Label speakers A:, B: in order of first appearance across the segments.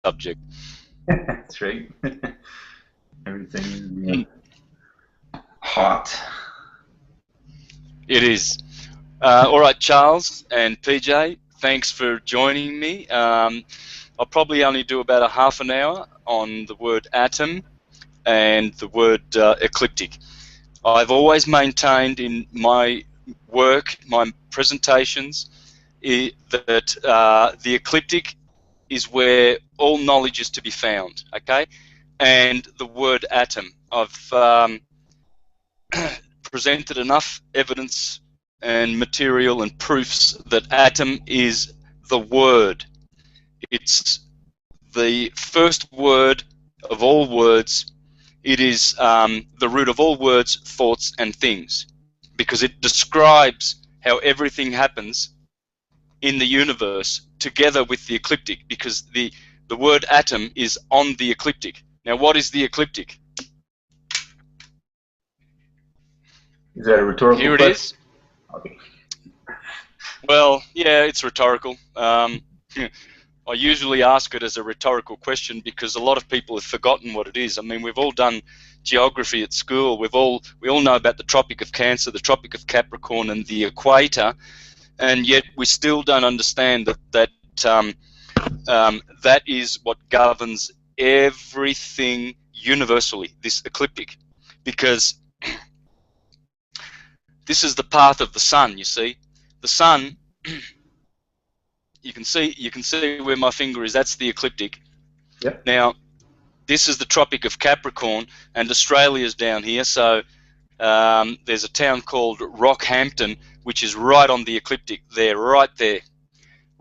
A: subject.
B: That's right. Everything hot.
A: It is. All right, Charles and PJ, thanks for joining me. I'll probably only do about a half an hour on the word atom and the word ecliptic. I've always maintained in my work, my presentations, that the ecliptic is where all knowledge is to be found, okay? And the word atom. I've presented enough evidence and material and proofs that atom is the word. It's the first word of all words. It is the root of all words, thoughts, and things, because it describes how everything happens in the universe together with the ecliptic, because the word atom is on the ecliptic. Now, what is the ecliptic?
B: Is that a rhetorical
A: Here it
B: question?
A: is.
B: Okay.
A: Well, yeah, it's rhetorical. I usually ask it as a rhetorical question because a lot of people have forgotten what it is. I mean, we've all done geography at school. We all know about the Tropic of Cancer, the Tropic of Capricorn, and the equator, and yet we still don't understand that that is what governs everything universally, this ecliptic, because this is the path of the sun. You see, the sun. You can see where my finger is. That's the ecliptic.
B: Yep.
A: Now, this is the Tropic of Capricorn, and Australia's down here. So there's a town called Rockhampton, which is right on the ecliptic there, right there,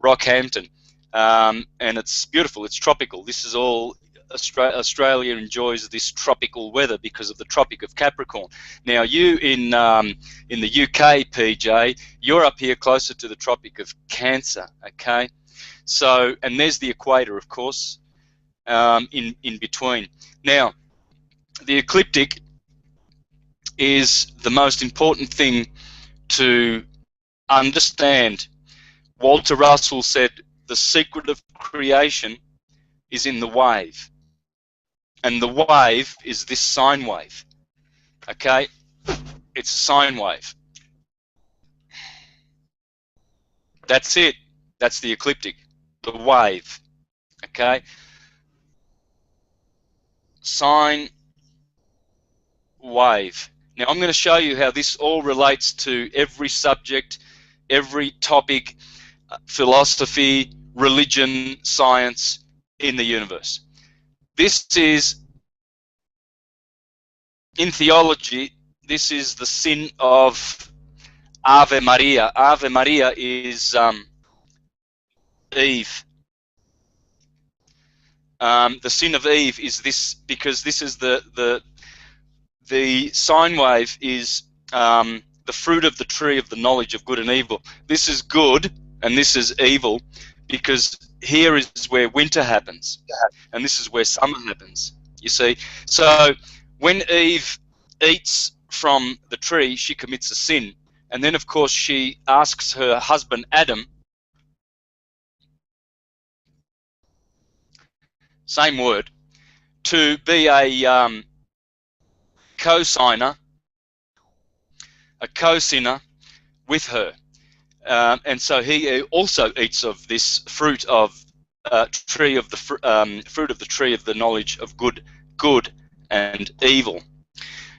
A: Rockhampton, and it's beautiful. It's tropical. This is all Australia enjoys this tropical weather because of the Tropic of Capricorn. Now, you in the UK, PJ, you're up here closer to the Tropic of Cancer. Okay, so and there's the equator, of course, in between. Now, the ecliptic is the most important thing to understand. Walter Russell said the secret of creation is in the wave, and the wave is this sine wave. Okay, it's a sine wave. That's it. That's the ecliptic, the wave. Okay, sine wave. Now I'm going to show you how this all relates to every subject, every topic, philosophy, religion, science in the universe. This is, in theology, this is the sin of Ave Maria. Ave Maria is Eve. The sin of Eve is this, because this is the sine wave is the fruit of the tree of the knowledge of good and evil. This is good and this is evil, because here is where winter happens and this is where summer happens, you see. So when Eve eats from the tree, she commits a sin, and then of course she asks her husband Adam, same word, to be a co-sinner with her, and so he also eats of this fruit of tree of the fruit of the tree of the knowledge of good and evil.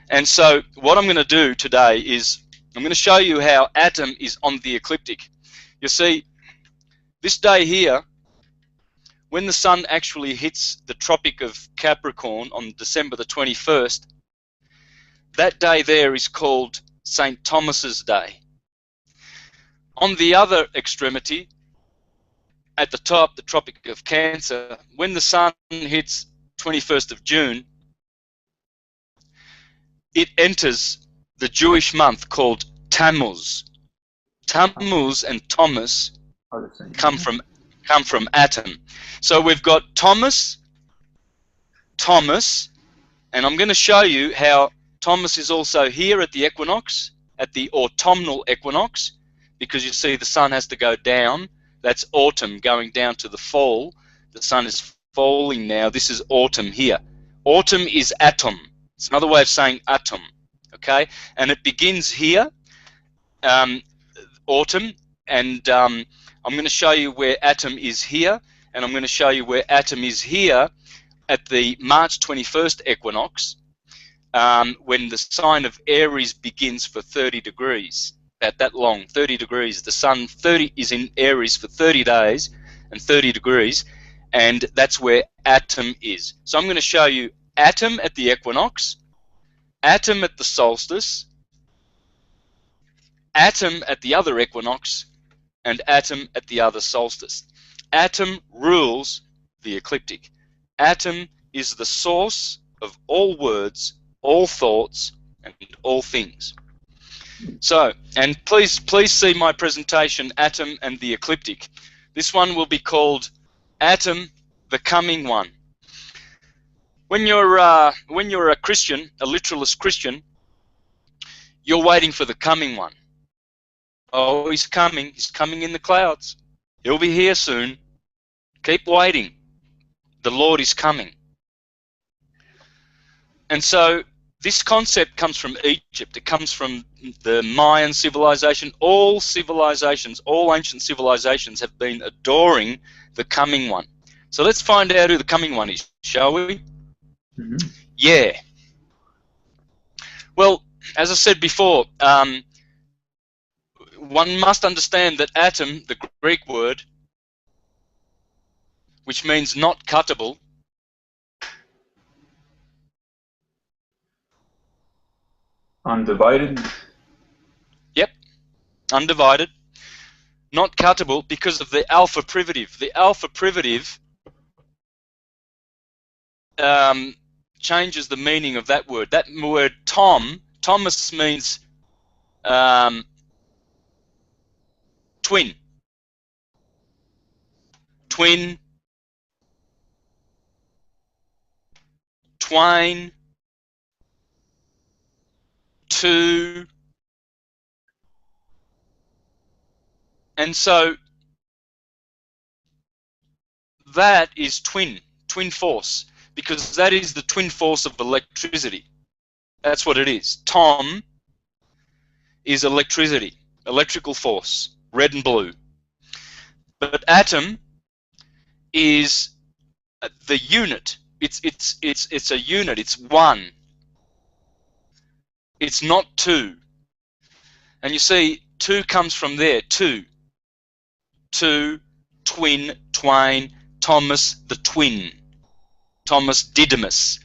A: And so what I'm going to do today is I'm going to show you how atom is on the ecliptic. You see, this day here, when the sun actually hits the Tropic of Capricorn on December the 21st, that day there is called St. Thomas's Day. On the other extremity, at the top, the Tropic of Cancer, when the sun hits 21st of June, it enters the Jewish month called Tammuz. Tammuz and Thomas come from atom. So we've got Thomas, and I'm going to show you how Thomas is also here at the equinox, at the autumnal equinox, because you see the sun has to go down. That's autumn going down to the fall. The sun is falling now. This is autumn here. Autumn is atom. It's another way of saying atom, okay? And it begins here, autumn, and I'm going to show you where atom is here, and I'm going to show you where atom is here at the March 21st equinox, when the sign of Aries begins for 30 degrees. At that long, 30 degrees. The sun is in Aries for 30 days and 30 degrees, and that's where atom is. So I'm going to show you atom at the equinox, atom at the solstice, atom at the other equinox, and atom at the other solstice. Atom rules the ecliptic. Atom is the source of all words, all thoughts, and all things. So, and please see my presentation, Atom and the Ecliptic. This one will be called Atom, the Coming One. When you're a Christian, a literalist Christian, you're waiting for the coming one. Oh, he's coming in the clouds. He'll be here soon. Keep waiting. The Lord is coming. And so this concept comes from Egypt. It comes from the Mayan civilization. All civilizations, all ancient civilizations have been adoring the coming one. So let's find out who the coming one is, shall we? Mm-hmm. Yeah. Well, as I said before, one must understand that atom, the Greek word, which means not cuttable,
B: undivided?
A: Yep, undivided. Not cuttable because of the alpha privative. The alpha privative changes the meaning of that word. That word Thomas means twin. Twin, twain, two, and so that is twin force, because that is the twin force of electricity. That's what it is. Tom is electricity, electrical force, red and blue. But atom is the unit. It's a unit. It's one. It's not two. And you see, two comes from there. Two, twin, twain, Thomas the twin. Thomas Didymus.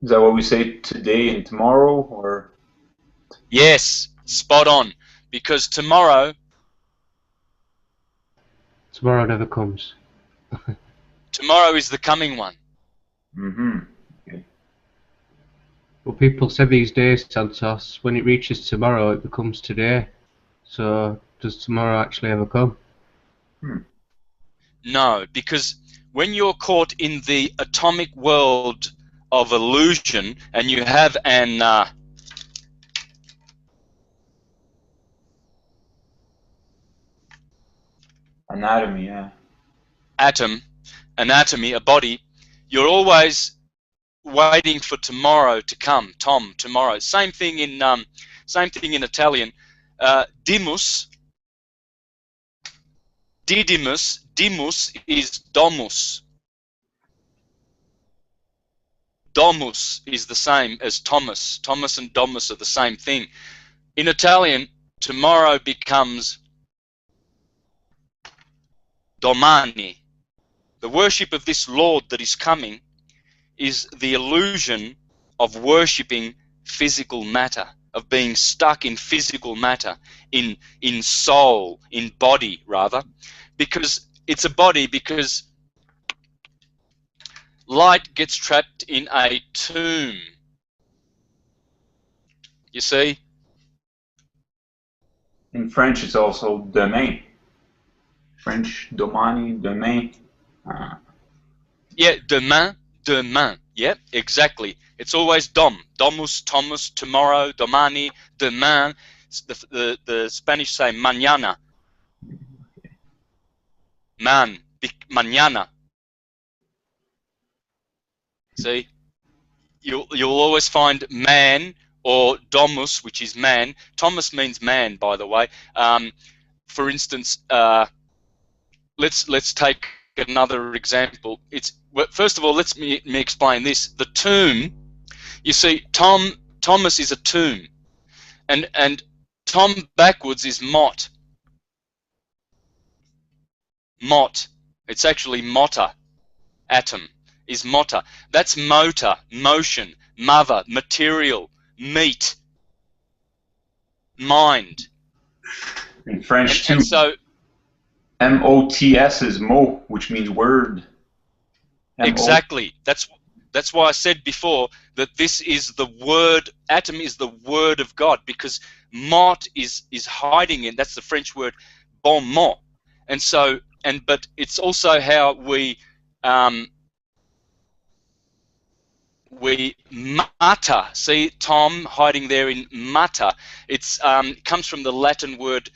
B: Is that what we say today and tomorrow, or?
A: Yes, spot on. Because tomorrow
C: never comes.
A: Tomorrow is the coming one.
B: Mm-hmm. Okay.
C: Well, people say these days, Santos, when it reaches tomorrow, it becomes today. So, does tomorrow actually ever come?
A: No, because when you're caught in the atomic world of illusion, and you have an
B: anatomy, yeah.
A: Anatomy, a body, you're always waiting for tomorrow to come. Tom, tomorrow. Same thing in Italian. Dimus, didymus, dimus is domus. Domus is the same as Thomas. Thomas and domus are the same thing. In Italian, tomorrow becomes domani. The worship of this Lord that is coming is the illusion of worshipping physical matter, of being stuck in physical matter, in soul, in body rather, because it's a body, because light gets trapped in a tomb. You see?
B: In French, it's also demain. French, domani, demain.
A: Yeah, demain, demain. Yeah, exactly. It's always domus, Thomas, tomorrow, domani, demain. The Spanish say mañana. Man, mañana. See, you'll always find man or domus, which is man. Thomas means man, by the way. For instance, let's take another example. First of all, let me explain this. The tomb, you see, Thomas is a tomb, and Tom backwards is mot. Mot. It's actually motor. Atom is motor. That's motor, motion, mother, material, meat, mind.
B: In French too.
A: And so
B: MOTS is mot, which means word.
A: Exactly. That's why I said before that this is the word. Atom is the word of God, because mot is hiding in. That's the French word bon mot. And so, but it's also how we mutter. See, Tom hiding there in mutter. It comes from the Latin word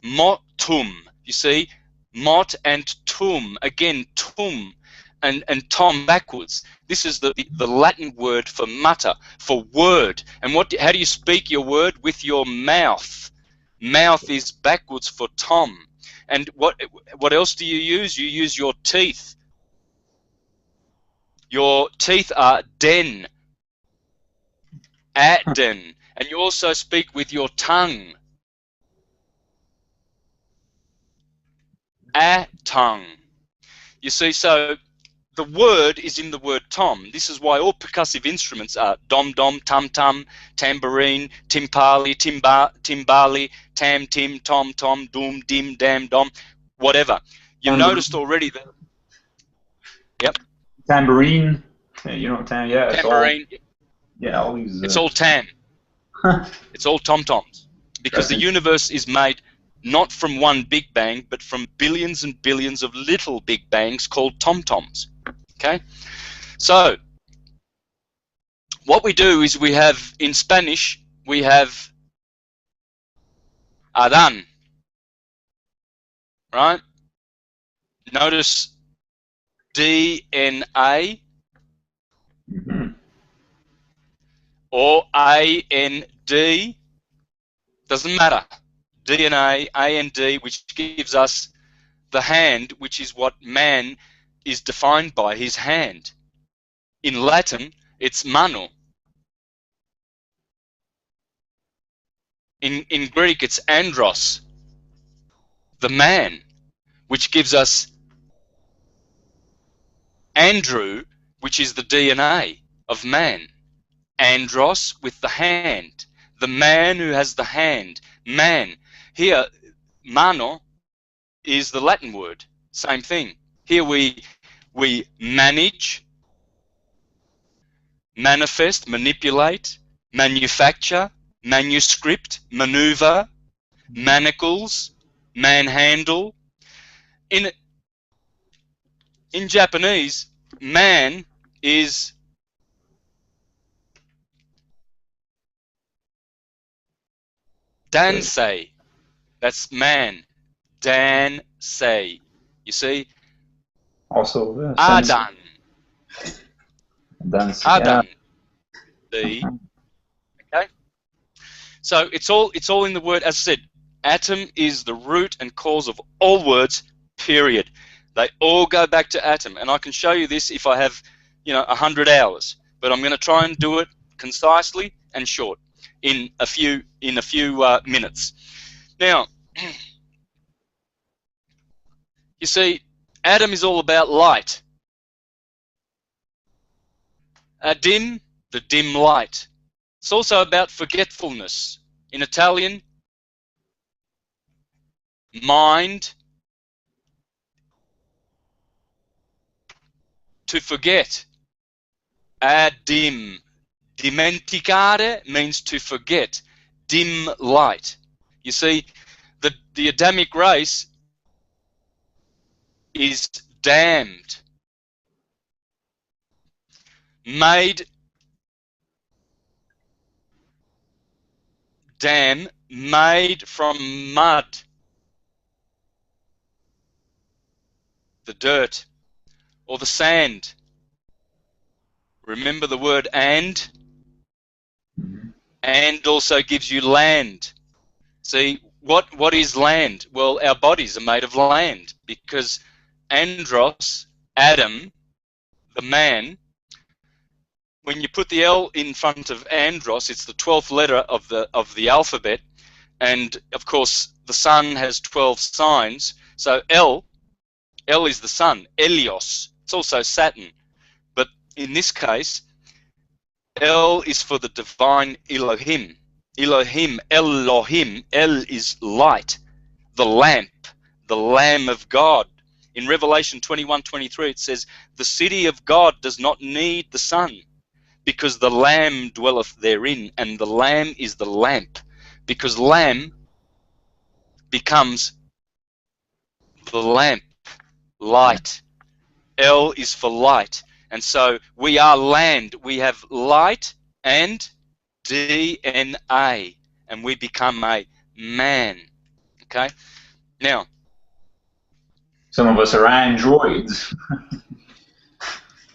A: motum. You see, mot and tum. Again, tum. And Tom backwards. This is the Latin word for mutter, for word. And how do you speak your word? With your mouth. Mouth is backwards for Tom. And what else do you use? You use your teeth. Your teeth are den, aden, and you also speak with your tongue. A tongue. You see, so the word is in the word tom. This is why all percussive instruments are dom-dom, tum-tum, tambourine, timpali, timbali, tam-tim, tom-tom, doom, dim, dam, dom, whatever. You noticed already that. Yep.
B: Tambourine. Yeah, yeah.
A: Tambourine.
B: All these.
A: It's all tam. It's all tom-toms. Because the universe is made not from one big bang, but from billions and billions of little big bangs called tom-toms. Okay? So, what we do is we have, in Spanish, we have Adán. Right? Notice DNA or AND, doesn't matter. DNA, AND, which gives us the hand, which is what man is defined by, his hand. In Latin, it's mano. In Greek, it's andros, the man, which gives us Andrew, which is the DNA of man. Andros with the hand. The man who has the hand. Man. Here, mano is the Latin word. Same thing. Here we manage, manifest, manipulate, manufacture, manuscript, maneuver, manacles, manhandle. In Japanese, man is dansei. That's man. Dansei. You see?
B: Also,
A: Adan. Adan.
B: Yeah.
A: Okay? So it's all in the word. As I said, atom is the root and cause of all words, period. They all go back to atom. And I can show you this if I have, 100 hours. But I'm going to try and do it concisely and short in a few minutes. Now, you see, atom is all about light. Dim, the dim light. It's also about forgetfulness. In Italian, mind, to forget. Dim. Dimenticare means to forget. Dim light. You see, the Adamic race is damned. Made from mud. The dirt or the sand. Remember the word and?
B: Mhm.
A: And also gives you land. See, what is land? Well, our bodies are made of land, because andros, Adam, the man, when you put the L in front of andros, it's the 12th letter of the alphabet, and of course the sun has 12 signs. So L is the sun, Helios. It's also Saturn, but in this case, L is for the divine Elohim. Elohim, Elohim. El is light, the lamp, the Lamb of God. In Revelation 21:23, it says, "The city of God does not need the sun, because the Lamb dwelleth therein," and the Lamb is the lamp, because Lamb becomes the lamp, light. L is for light, and so we are land. We have light and DNA, and we become a man. Okay? Now,
B: Some of us are androids.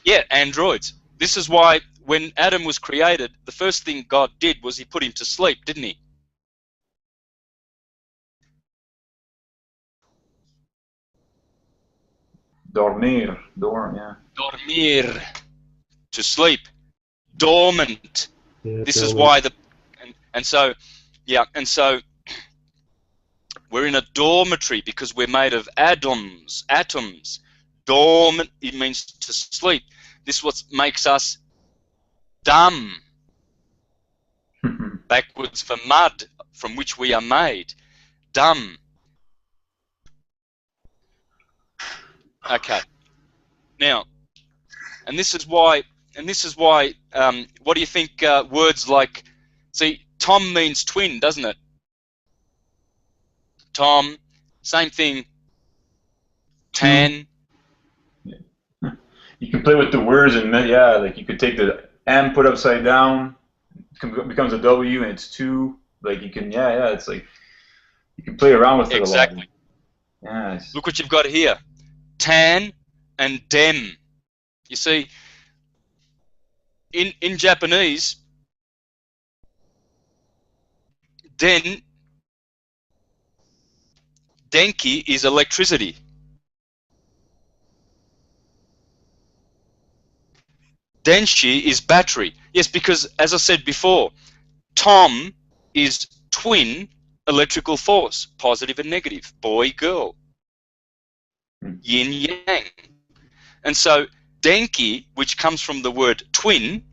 A: yeah, androids. This is why when Adam was created, the first thing God did was he put him to sleep, didn't he?
B: Dormir, yeah.
A: Dormir, to sleep. Dormant.
C: Yeah,
A: This is
C: dormant.
A: why and so, yeah, and so we're in a dormitory because we're made of atoms. Dormant, it means to sleep. This is what makes us dumb. Backwards for mud, from which we are made. Dumb. Okay. Now, and this is why, what do you think words like, see, Tom means twin, doesn't it? Tom, same thing, tan.
B: You can play with the words, and yeah, like you could take the M, put upside down, becomes a W, and it's two. Like you can, yeah, it's like you can play around with it a lot.
A: Exactly.
B: Yeah.
A: Look what you've got here. Tan and dem. You see, in Japanese, denki is electricity. Denshi is battery. Yes, because as I said before, Tom is twin electrical force, positive and negative, boy, girl, yin, yang. And so Denki, which comes from the word twin,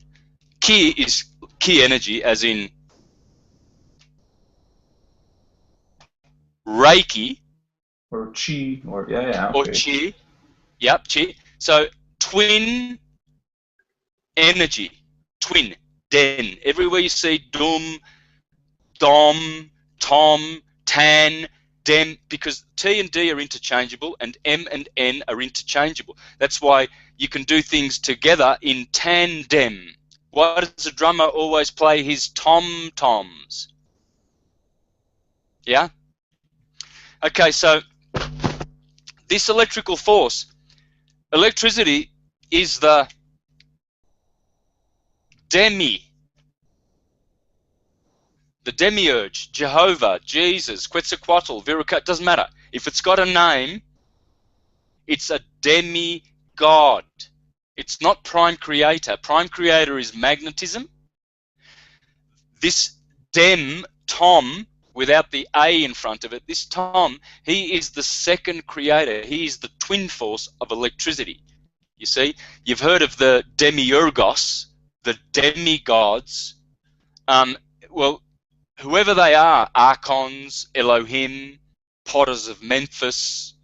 A: Ki is Ki energy, as in Reiki.
B: Or Chi, or yeah, okay.
A: Or Chi. Yep, Chi. So twin energy, twin, Den. Everywhere you see Dum, Dom, Tom, Tan, Dem, because T and D are interchangeable and M and N are interchangeable. That's why you can do things together in tandem. Why does a drummer always play his tom-toms? Yeah? Okay, so this electrical force, electricity is the demiurge, Jehovah, Jesus, Quetzalcoatl, Virucat, doesn't matter. If it's got a name, it's a demigod. It's not prime creator. Prime creator is magnetism. This Tom, without the A in front of it, this Tom, he is the second creator. He is the twin force of electricity. You see, you've heard of the demiurgos, the demigods. Well, whoever they are, archons, Elohim, potters of Memphis,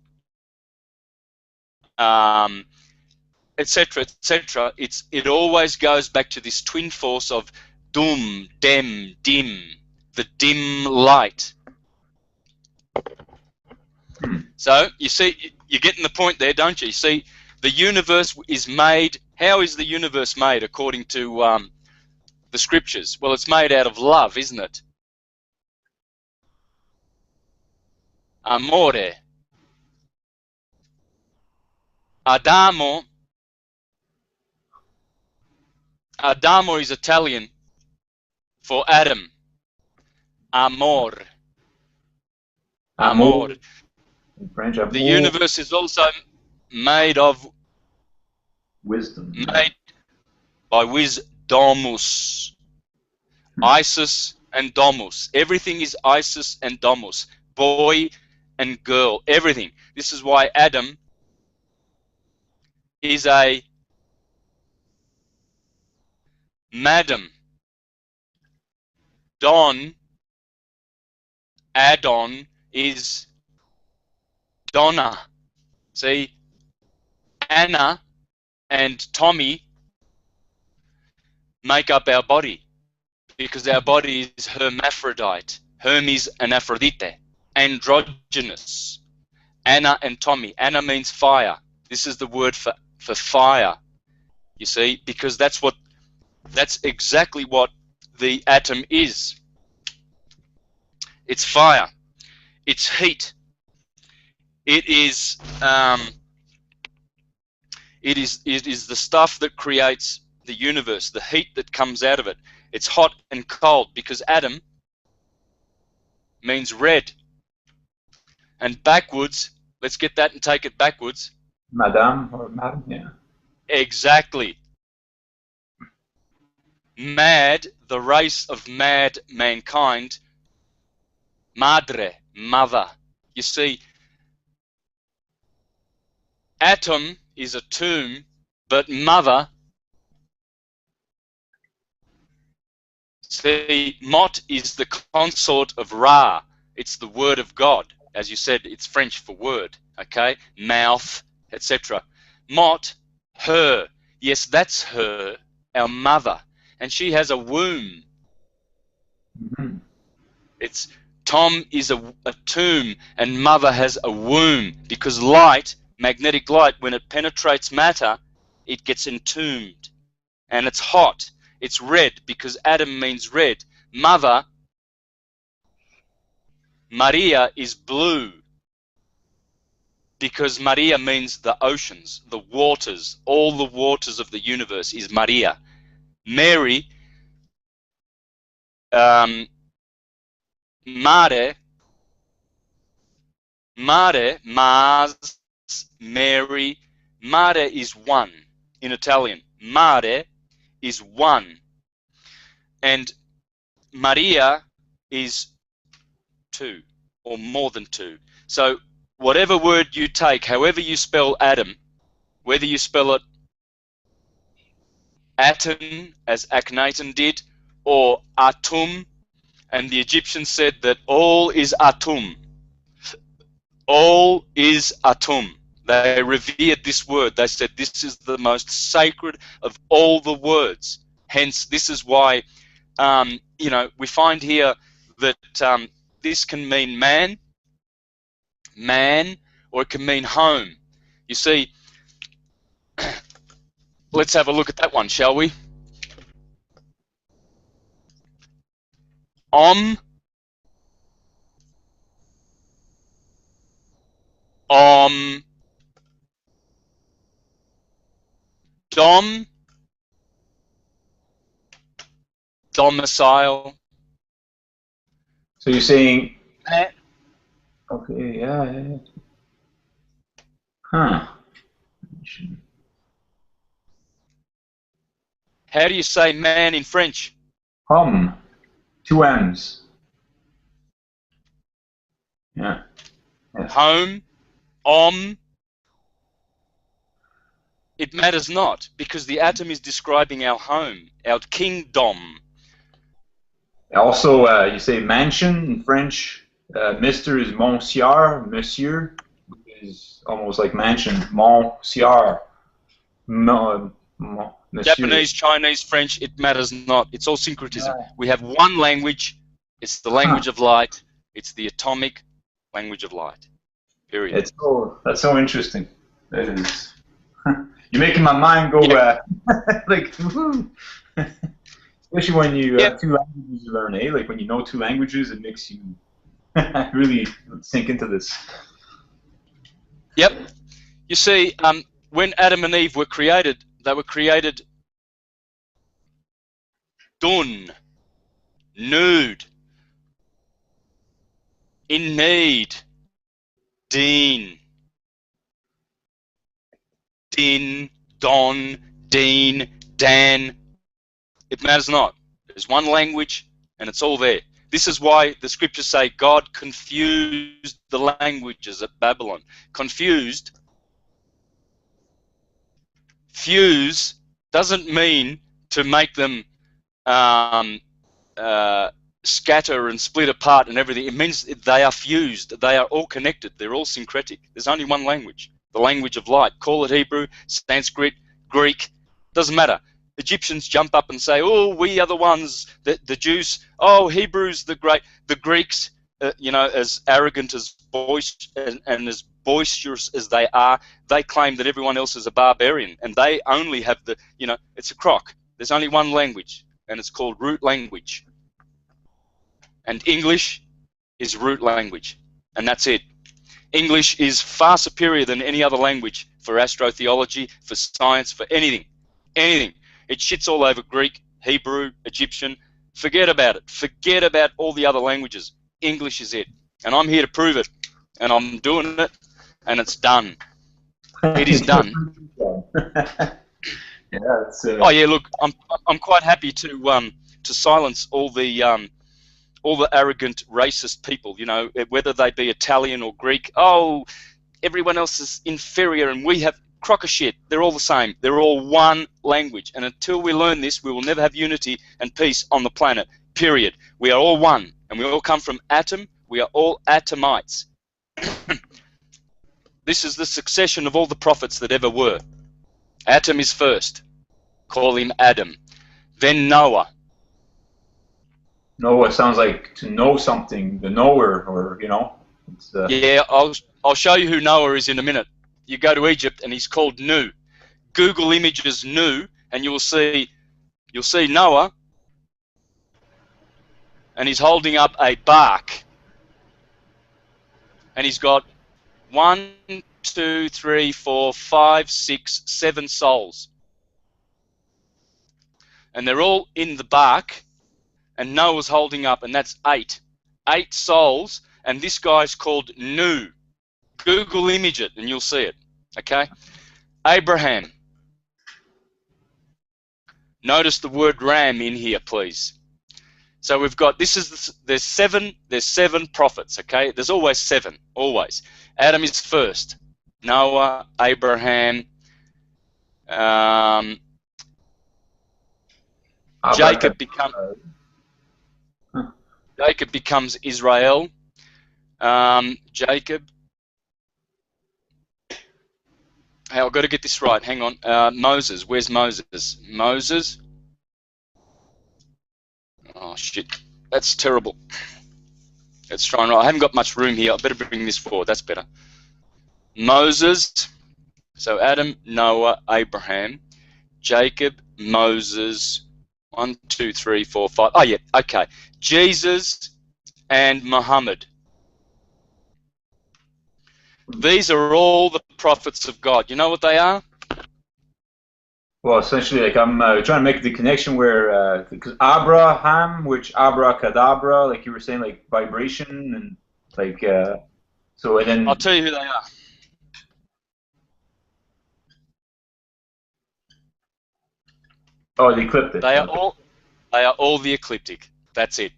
A: etc., etc. It always goes back to this twin force of dum, dem, dim, the dim light. So you see, you're getting the point there, don't you? You see, the universe is made. How is the universe made according to the scriptures? Well, it's made out of love, isn't it? Amore. Adamo Adamo is Italian for Adam. Amor. Amor.
B: In French, amour.
A: The universe is also made of
B: Wisdom.
A: made by wisdomus. Isis and Domus. Everything is Isis and Domus. Boy and girl. Everything. This is why Adam is a madam. Adon is Donna. See, Anna and Tommy make up our body because our body is hermaphrodite. Hermes and Aphrodite. Androgynous. Anna and Tommy. Anna means fire. This is the word for fire. You see, because that's exactly what the atom is. It's fire. It's heat. It is the stuff that creates the universe, the heat that comes out of it. It's hot and cold because Adam means red. And backwards, let's get that and take it backwards.
B: Madame or madam, yeah.
A: Exactly. Mad, the race of mad mankind. Madre, mother. You see, atom is a tomb, but mother. See, Mot is the consort of Ra. It's the word of God. As you said, it's French for word, okay? Mouth, etc. Mot, her. Yes, that's her, our mother. And she has a womb.
B: Mm-hmm.
A: It's Tom is a tomb and mother has a womb because light, magnetic light, when it penetrates matter, it gets entombed. And it's hot. It's red because Adam means red. Mother, Maria, is blue because Maria means the oceans, the waters, all the waters of the universe is Maria. Mary, mare, Mars, Mary. Mare is one in Italian. Mare is one. And Maria is two or more than two. So whatever word you take, however you spell Adam, whether you spell it Atum as Akhenaten did or Atum, and the Egyptians said that all is Atum. All is Atum. They revered this word. They said this is the most sacred of all the words. Hence, this is why, you know, we find here that this can mean man, or it can mean home. You see, let's have a look at that one, shall we? Dom, domicile.
B: So you're saying, okay, yeah. Huh.
A: How do you say man in French?
B: Homme. 2 M's. Yeah. Yes.
A: Home, it matters not, because the atom is describing our home, our kingdom.
B: Also, you say mansion in French. Mr. is monsieur. Monsieur is almost like mansion. Monsieur. Monsieur.
A: Japanese, Chinese, French, it matters not. It's all syncretism. Yeah. We have one language. It's the language of light. It's the atomic language of light. Period.
B: That's so interesting. That is. You're making my mind go like, especially when you 2 languages you learn, eh? Like when you know 2 languages, it makes you really sink into this.
A: Yep. You see, when Adam and Eve were created, they were created dun, nude, in need, deen, din, don, deen, dan. It matters not. There's one language and it's all there. This is why the scriptures say God confused the languages at Babylon. Confused. Fuse doesn't mean to make them scatter and split apart and everything. It means they are fused. They are all connected. They're all syncretic. There's only one language, the language of light. Call it Hebrew, Sanskrit, Greek, doesn't matter. Egyptians jump up and say, oh, we are the ones, the Jews, oh, Hebrews the great, the Greeks, you know, as arrogant as and as boisterous as they are, they claim that everyone else is a barbarian, and they only have the, you know, it's a crock. There's only one language, and it's called root language. And English is root language, and that's it. English is far superior than any other language for astrotheology, for science, for anything. Anything. It shits all over Greek, Hebrew, Egyptian. Forget about it. Forget about all the other languages. English is it. And I'm here to prove it. And I'm doing it, and it's done. It is done.
B: Yeah, it's,
A: Oh yeah, look, I'm quite happy to silence all the arrogant racist people, you know, whether they be Italian or Greek. Oh, everyone else is inferior and we have crock of shit. They're all the same. They're all one language. And until we learn this, we will never have unity and peace on the planet, period. We are all one, and we all come from atom. We are all atomites. This is the succession of all the prophets that ever were. Atom is first. Call him Adam. Then Noah.
B: Noah sounds like to know something, the knower, or, you know. It's,
A: yeah, I'll show you who Noah is in a minute. You go to Egypt and he's called Nu. Google images Nu and you'll see Noah, and he's holding up a bark, and he's got 1, 2, 3, 4, 5, 6, 7 souls, and they're all in the bark, and Noah's holding up, and that's 8 souls, and this guy's called Nu. Google image it and you'll see it. Okay? Abraham. Notice the word ram in here, please. So we've got, there's seven prophets, okay? There's always 7, always. Adam is first. Noah, Abraham, Jacob becomes Israel. Jacob. Hey, I've got to get this right. Hang on. Moses. Where's Moses? Moses. Oh, shit. That's terrible. Let's try and... I haven't got much room here. I better bring this forward. That's better. Moses. So Adam, Noah, Abraham, Jacob, Moses. 1, 2, 3, 4, 5. Oh, yeah. Okay. Jesus and Muhammad. These are all the prophets of God. You know what they are?
B: Well, essentially, like I'm trying to make the connection where, because Abraham, which Abracadabra, like you were saying, like vibration and like, so and then.
A: I'll tell you who they are.
B: Oh, the ecliptic.
A: They are all the ecliptic. That's it.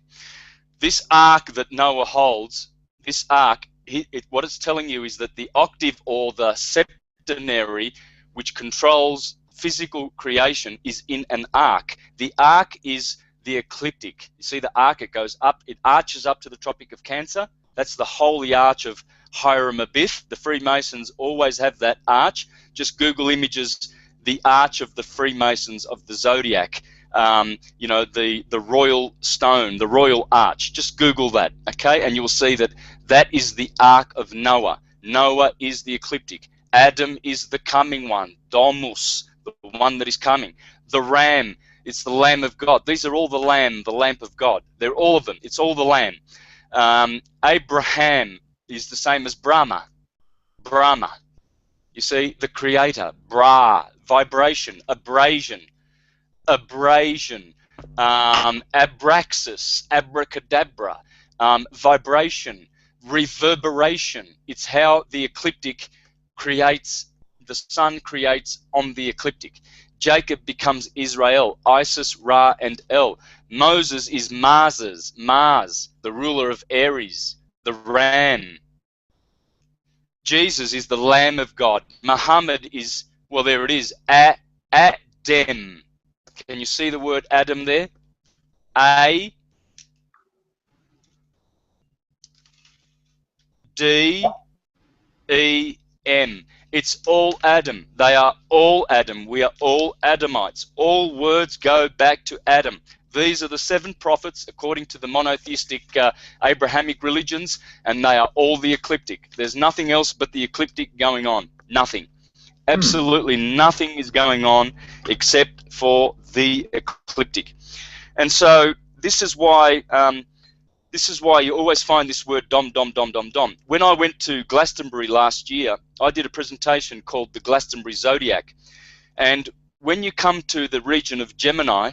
A: This ark that Noah holds, this ark, what it's telling you is that the octave or the septenary, which controls physical creation, is in an ark. The ark is the ecliptic. You see the ark, it goes up, it arches up to the Tropic of Cancer. That's the holy arch of Hiram Abiff. The Freemasons always have that arch. Just Google images, the arch of the Freemasons of the zodiac. You know, the royal stone, the royal arch. Just Google that, okay? And you'll see that that is the ark of Noah. Noah is the ecliptic. Adam is the coming one, Domus, the one that is coming. The ram, it's the Lamb of God. These are all the lamb of God. They're all of them. It's all the lamb. Abraham is the same as Brahma. Brahma. You see, the creator. Bra, vibration, abrasion. Abrasion. abraxas, abracadabra, vibration, reverberation. It's how the ecliptic creates, the sun creates on the ecliptic. Jacob becomes Israel, Isis, Ra, and El. Moses is Mars, the ruler of Aries, the ram. Jesus is the Lamb of God. Muhammad is, well, there it is, Adam. Can you see the word Adam there? A D E M. It's all Adam. They are all Adam. We are all Adamites. All words go back to Adam. These are the 7 prophets according to the monotheistic Abrahamic religions, and they are all the ecliptic. There's nothing else but the ecliptic going on. Nothing. Absolutely nothing is going on except for the ecliptic. And so this is why you always find this word dom, dom, dom, dom, dom. When I went to Glastonbury last year, I did a presentation called the Glastonbury Zodiac. And when you come to the region of Gemini,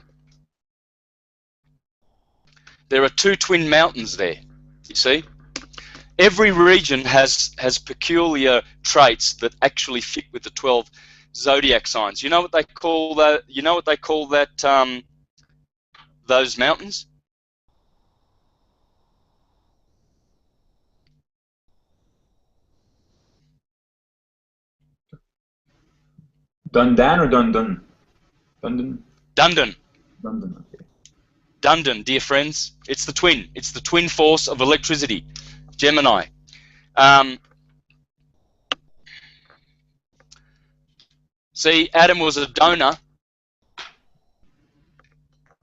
A: there are 2 twin mountains there, you see. Every region has peculiar traits that actually fit with the 12 zodiac signs. You know what they call that? You know what they call that? Those mountains?
B: Dundan or Dundun? Dundun.
A: Dundon.
B: Dundun. Okay.
A: Dundon, dear friends. It's the twin. It's the twin force of electricity. Gemini. See, Adam was a donor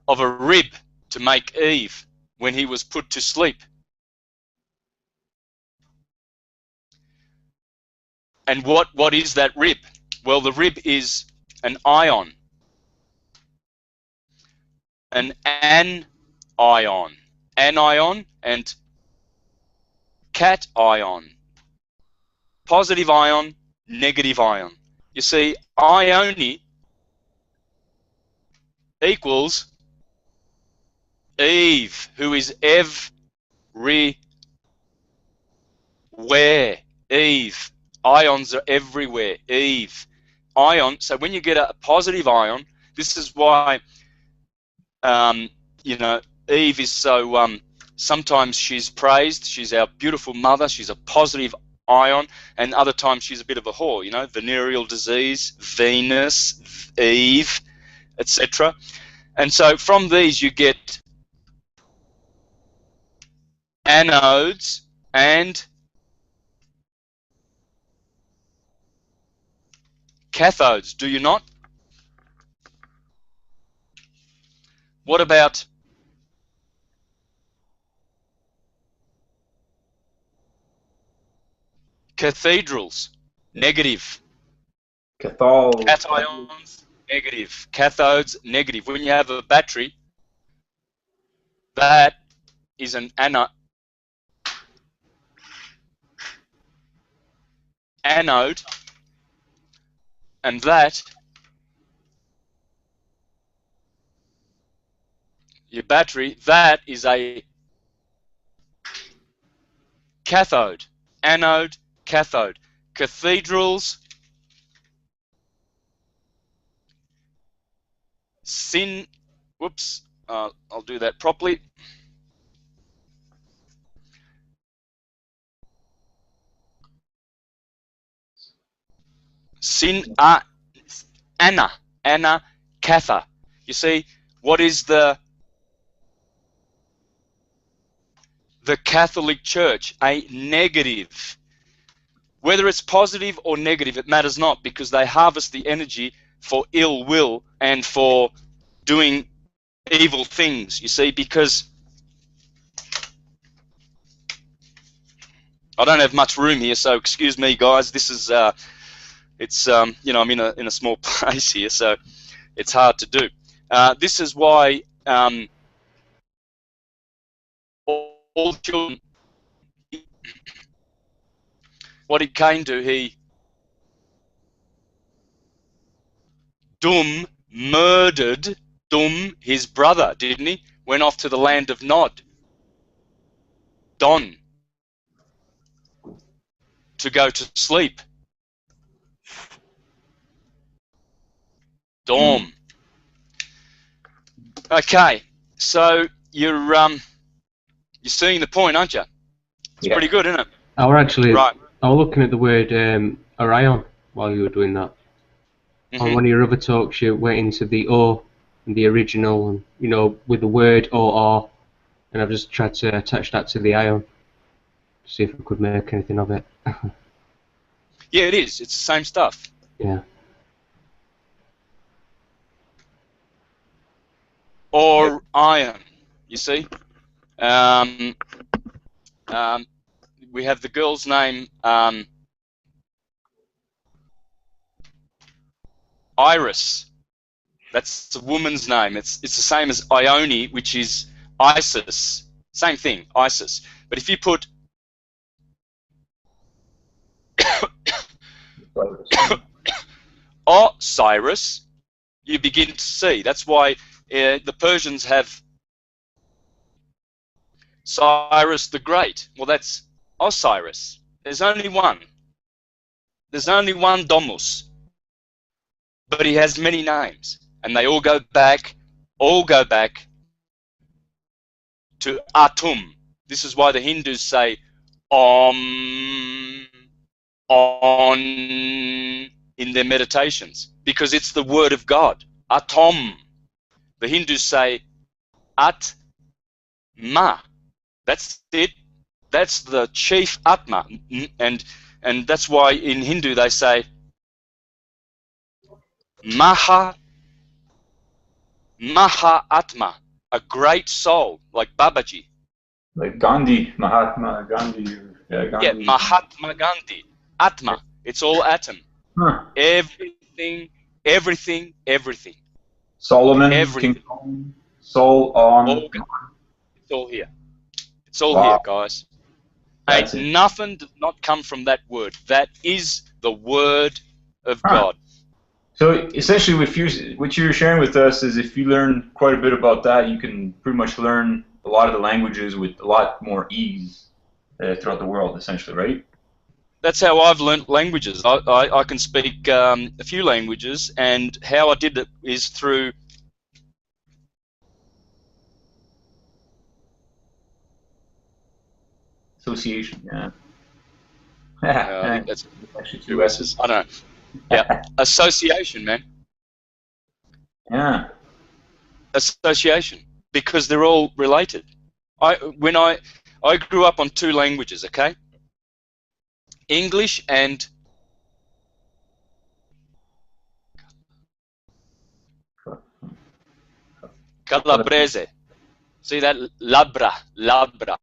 A: of a rib to make Eve when he was put to sleep. And what is that rib? Well, the rib is an ion. An anion. Anion and cation. Positive ion, negative ion. You see, ioni equals Eve, who is everywhere. Eve. Ions are everywhere. Eve. Ion. So when you get a positive ion, this is why, you know, Eve is so, sometimes she's praised. She's our beautiful mother. She's a positive ion. And other times she's a bit of a whore, you know, venereal disease, Venus, Eve, etc. And so from these you get anodes and cathodes, do you not? What about cathedrals? Negative. Cations, negative. Cathodes, negative. When you have a battery, that is an anode, and that, your battery, that is a cathode. Anode, cathode. Cathedrals, I'll do that properly. Anna, Catha. You see, what is the Catholic Church? A negative. Whether it's positive or negative, it matters not, because they harvest the energy for ill will and for doing evil things, you see, because I don't have much room here, so excuse me, guys. This is, it's, you know, I'm in a small place here, so it's hard to do. This is why all children, what he came to, he murdered Dum, his brother, didn't he? Went off to the land of Nod. Don. To go to sleep. Dom. Okay, so you're seeing the point, aren't you? It's pretty good, isn't it?
C: I was actually
A: Right.
C: I was looking at the word Orion while you were doing that. On one of your other talks, you went into the O and the original, and you know, with the word or, and I've just tried to attach that to the ion, to see if I could make anything of it.
A: Yeah, it is. It's the same stuff.
C: Yeah.
A: Or iron, you see. We have the girl's name, Iris. That's the woman's name. It's the same as Ione, which is Isis. Same thing, Isis. But if you put Osiris, you begin to see. That's why the Persians have Cyrus the Great. Well, that's Osiris. There's only one. There's only one Domus. But he has many names. And they all go back to ATUM. This is why the Hindus say Om, On in their meditations. Because it's the word of God. Atom. The Hindus say Atma. That's it. That's the chief Atma. And that's why in Hindu they say Maha Atma, a great soul, like Babaji.
B: Like Gandhi, Mahatma Gandhi. Gandhi.
A: Yeah, Mahatma Gandhi. Atma. It's all atom.
B: Huh.
A: Everything.
B: Solomon,
A: Everything.
B: King Solomon, soul on.
A: It's all here. It's all here, guys.
B: That's
A: Ain't
B: it.
A: nothing does not come from that word. That is the word of God.
B: So essentially, what you're sharing with us is if you learn quite a bit about that, you can pretty much learn a lot of the languages with a lot more ease throughout the world, essentially, right?
A: That's how I've learnt languages. I can speak a few languages, and how I did it is through
B: Association, yeah.
A: I think that's
B: Actually,
A: two S's. I don't know. Yeah, association, man.
B: Yeah.
A: Association, because they're all related. I grew up on two languages, okay? English and Calabrese. See that? Labra.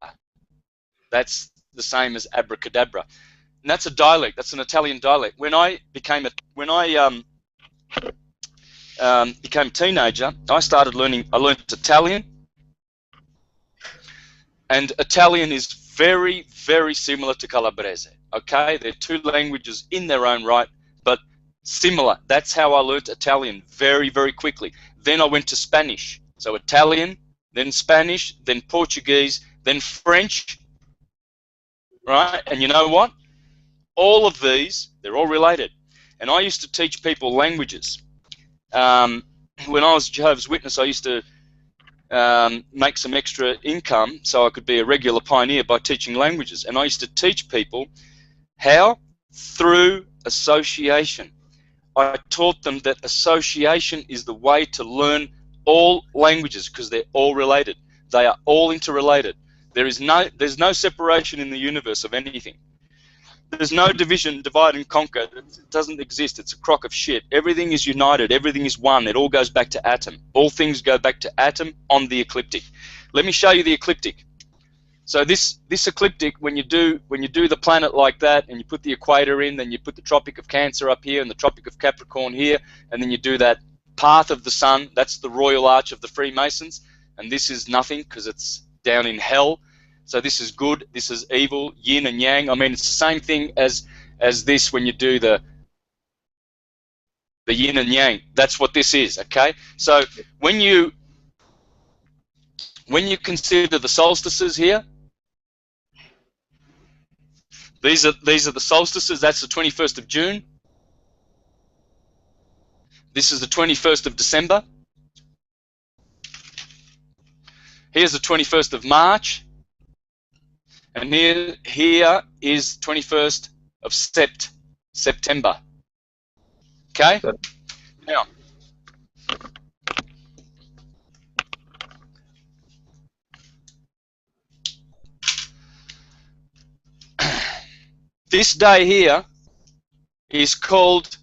A: That's the same as Abracadabra. And that's a dialect. That's an Italian dialect. When I became a teenager, I started learning. I learned Italian, and Italian is very, very similar to Calabrese. Okay, they're two languages in their own right, but similar. That's how I learned Italian very, very quickly. Then I went to Spanish. So Italian, then Spanish, then Portuguese, then French. Right? And you know what? All of these, they're all related. And I used to teach people languages. When I was a Jehovah's Witness, I used to make some extra income so I could be a regular pioneer by teaching languages. And I used to teach people how? Through association. I taught them that association is the way to learn all languages because they're all related. They are all interrelated. There's no separation in the universe of anything. There's no division, divide and conquer. It doesn't exist. It's a crock of shit. Everything is united. Everything is one. It all goes back to atom. All things go back to atom on the ecliptic. Let me show you the ecliptic. So this ecliptic, when you do the planet like that, and you put the equator in, then you put the Tropic of Cancer up here and the Tropic of Capricorn here, and then you do that path of the sun. That's the Royal Arch of the Freemasons, and this is nothing because it's down in hell. So this is good, this is evil, yin and yang. I mean, it's the same thing as this when you do the the yin and yang. That's what this is, okay? So when you consider the solstices here, these are the solstices. That's the 21st of June. This is the 21st of December. Here's the 21st of March. And here is 21st of September. Okay? Now, this day here is called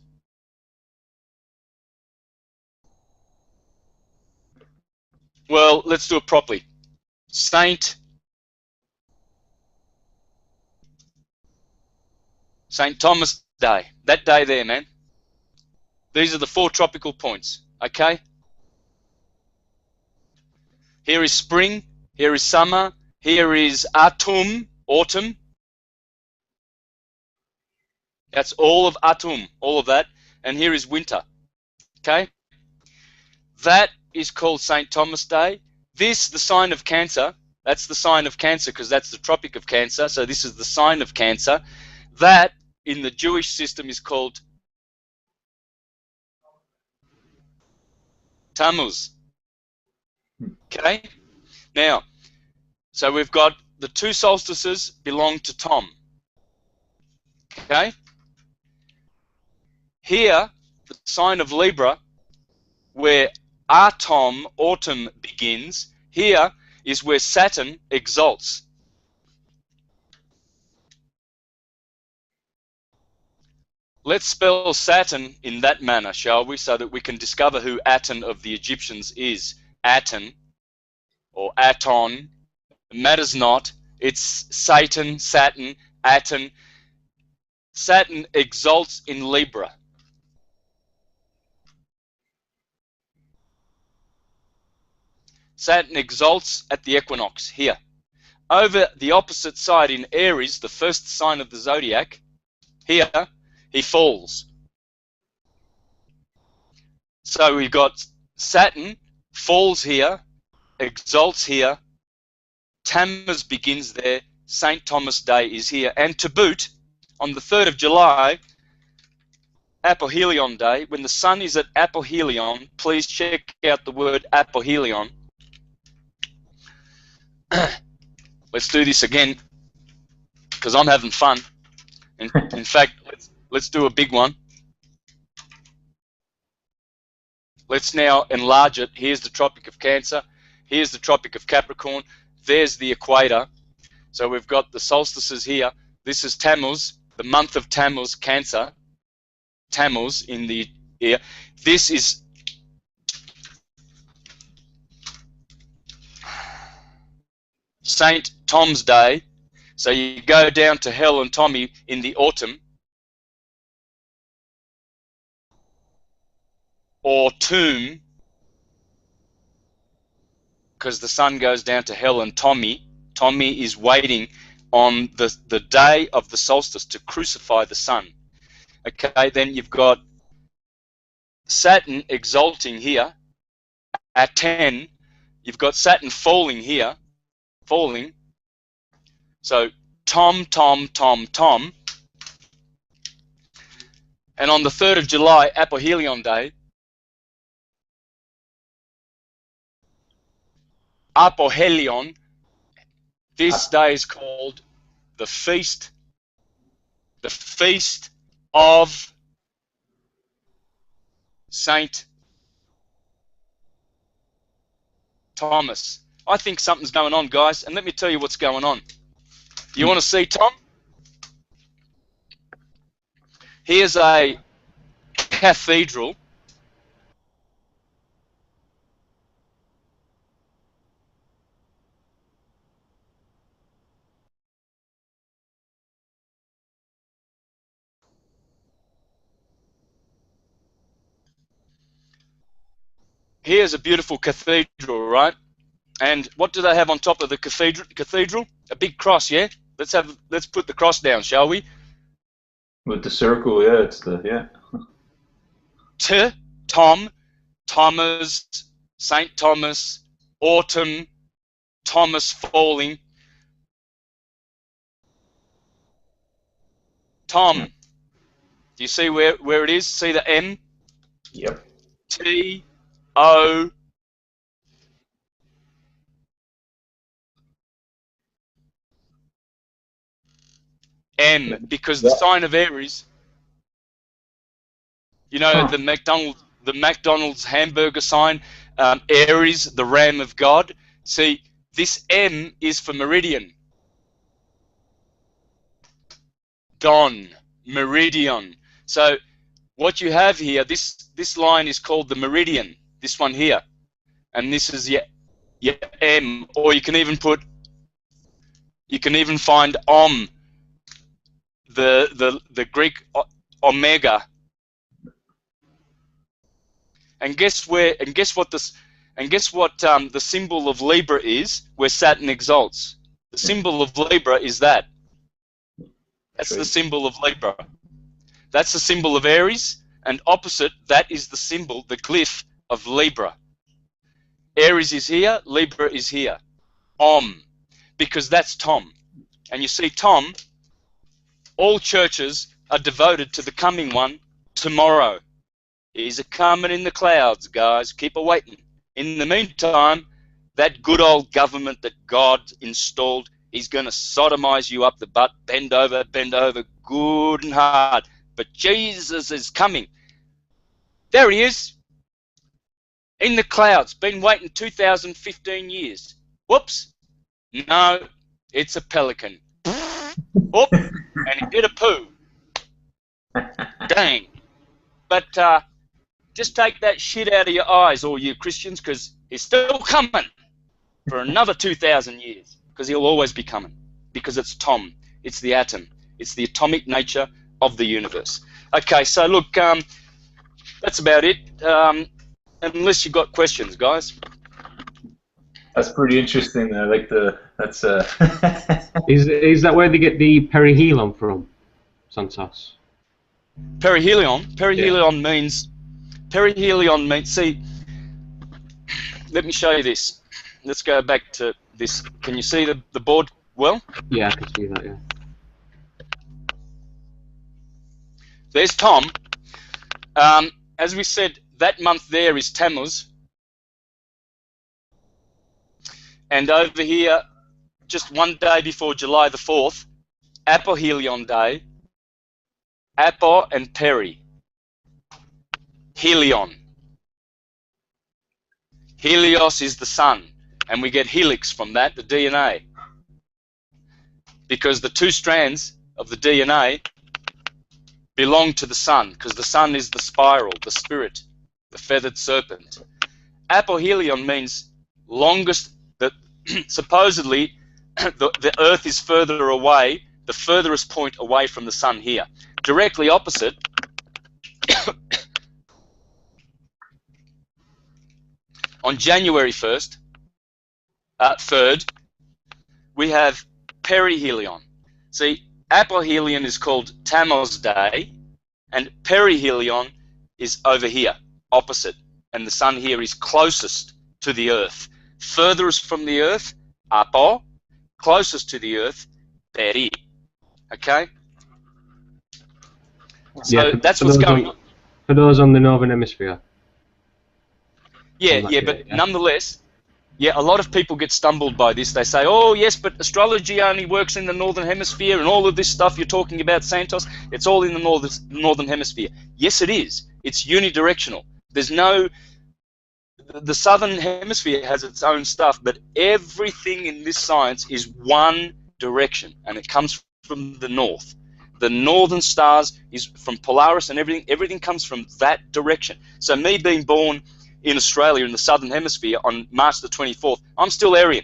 A: well, let's do it properly. Saint Thomas Day. That day there, man. These are the 4 tropical points, okay? Here is spring, here is summer, here is ATUM, autumn. That's all of ATUM, all of that. And here is winter, okay? That is called St. Thomas Day. This, the sign of Cancer, that's the sign of Cancer because that's the Tropic of Cancer, so this is the sign of Cancer. That, in the Jewish system, is called Tammuz. Okay? Now, so we've got the 2 solstices belong to Tom. Okay? Here, the sign of Libra, where autumn begins, here is where Saturn exalts. Let's spell Saturn in that manner, shall we, so that we can discover who Aten of the Egyptians is. Aten, or Aton, matters not. It's Satan, Saturn, Aten. Saturn exalts in Libra. Saturn exalts at the equinox, here. Over the opposite side in Aries, the first sign of the zodiac, here, he falls. So we've got Saturn falls here, exalts here, Tammuz begins there, St. Thomas Day is here, and to boot, on the 3rd of July, Perihelion Day, when the sun is at Perihelion, please check out the word Perihelion. Let's do this again, because I'm having fun. In fact, let's do a big one. Let's now enlarge it. Here's the Tropic of Cancer. Here's the Tropic of Capricorn. There's the equator. So we've got the solstices here. This is Tammuz, the month of Tammuz, Cancer. Tammuz in the year. This is St. Tom's Day. So you go down to Hell and Tommy in the autumn. Or Tomb, because the sun goes down to Hell and Tommy. Tommy is waiting on the day of the solstice to crucify the sun. Okay, then you've got Saturn exalting here at 10. You've got Saturn falling here, falling. So Tom. And on the 3rd of July, Perihelion Day, Perihelion, this day is called the feast of Saint Thomas. I think something's going on, guys, and let me tell you what's going on. You want to see Tom? Here's a cathedral. Here's a beautiful cathedral, right? And what do they have on top of the cathedral? A big cross, yeah? Let's put the cross down, shall we?
B: With the circle, yeah, it's the, yeah.
A: Tom, Thomas, Saint Thomas, autumn, Thomas falling. Tom. Do you see where it is? See the M?
B: Yep.
A: T-O. M, because the sign of Aries, you know, the McDonald's hamburger sign, Aries, the Ram of God. See, this M is for Meridian. Don, Meridian. So what you have here, this line is called the Meridian, this one here. And this is your M, or you can even find Om, the Greek omega. And guess what the symbol of Libra is, where Saturn exalts. The symbol of Libra is that. That's the symbol of Libra. That's the symbol of Aries, and opposite that is the symbol, the glyph of Libra. Aries is here, Libra is here. Om, because that's Tom. And you see, Tom, all churches are devoted to the coming one tomorrow. He's a coming in the clouds, guys. Keep a-waiting. In the meantime, that good old government that God installed, he's going to sodomize you up the butt, bend over, good and hard. But Jesus is coming. There he is. In the clouds. Been waiting 2015 years. Whoops. No, it's a pelican. Whoop. And he did a poo. Dang. But just take that shit out of your eyes, all you Christians, because he's still coming for another 2,000 years. Because he'll always be coming. Because it's Tom. It's the atom. It's the atomic nature of the universe. Okay, so look, that's about it. Unless you've got questions, guys.
B: That's pretty interesting. I like that's.
C: Is that where they get the Perihelion from, Santos?
A: Perihelion. Perihelion means. See, let me show you this. Let's go back to this. Can you see the board well?
C: Yeah, I can see that. Yeah.
A: There's Tom. As we said, that month there is Tammuz. And over here, just one day before July the 4th, Apohelion Day, Apo and Peri. Helion. Helios is the sun, and we get helix from that, the DNA. Because the two strands of the DNA belong to the sun, because the sun is the spiral, the spirit, the feathered serpent. Apohelion means longest, that supposedly the Earth is further away, the furthest point away from the sun here. Directly opposite, on January 1st, 3rd, we have Perihelion. See, Apohelion is called Tammuz Day, and Perihelion is over here, opposite, and the sun here is closest to the Earth. Furthest from the Earth, Apo, closest to the Earth, Peri. Okay? So
C: Yeah,
A: that's what's going on.
C: For those on the Northern Hemisphere.
A: Yeah, but nonetheless, yeah, a lot of people get stumbled by this. They say, oh, yes, but astrology only works in the Northern Hemisphere, and all of this stuff you're talking about, Santos, it's all in the Northern Hemisphere. Yes, it is. It's unidirectional. There's no... The Southern Hemisphere has its own stuff, but everything in this science is one direction, and it comes from the north. The northern stars is from Polaris, and everything comes from that direction. So me being born in Australia in the Southern Hemisphere on March the 24th, I'm still Aryan.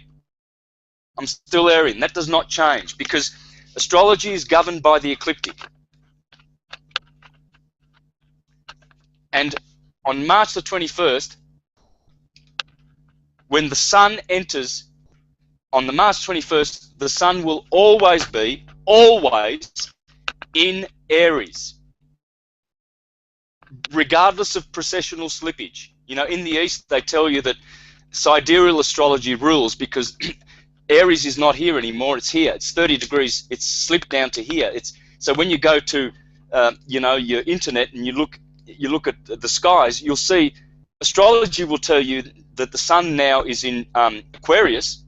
A: I'm still Aryan. That does not change, because astrology is governed by the ecliptic. And on March the 21st, when the sun enters, on the March 21st, the sun will always be, always, in Aries. regardless of precessional slippage. You know, in the East, they tell you that sidereal astrology rules because Aries is not here anymore. It's here. It's 30 degrees. It's slipped down to here. So when you go to, you know, your internet and you look at the skies, you'll see astrology will tell you that the sun now is in Aquarius,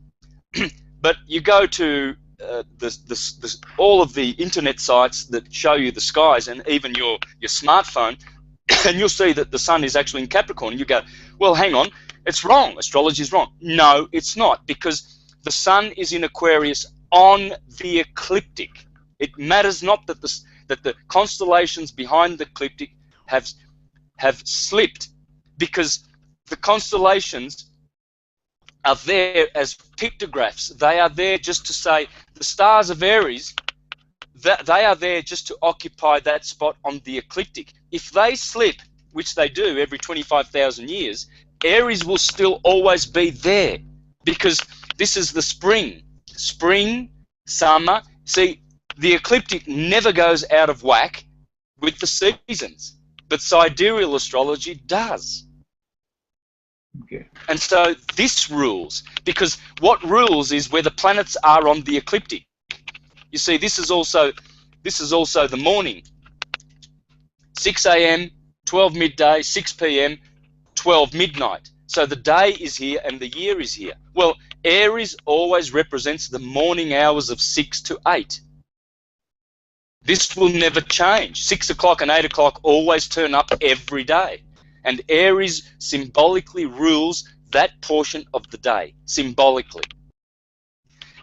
A: but you go to all of the internet sites that show you the skies and even your smartphone, and you'll see that the sun is actually in Capricorn. And you go, well, hang on, it's wrong. Astrology is wrong. No, it's not, because the sun is in Aquarius on the ecliptic. It matters not that the constellations behind the ecliptic have slipped, because the constellations are there as pictographs. They are there just to say the stars of Aries, that they are there just to occupy that spot on the ecliptic. If they slip, which they do every 25,000 years, Aries will still always be there, because this is the spring, summer. See, the ecliptic never goes out of whack with the seasons, but sidereal astrology does.
B: Okay.
A: And so this rules, because what rules is where the planets are on the ecliptic. You see, this is also the morning. 6 a.m., 12 midday, 6 p.m., 12 midnight. So the day is here and the year is here. Well, Aries always represents the morning hours of 6 to 8. This will never change. 6 o'clock and 8 o'clock always turn up every day. And Aries symbolically rules that portion of the day, symbolically.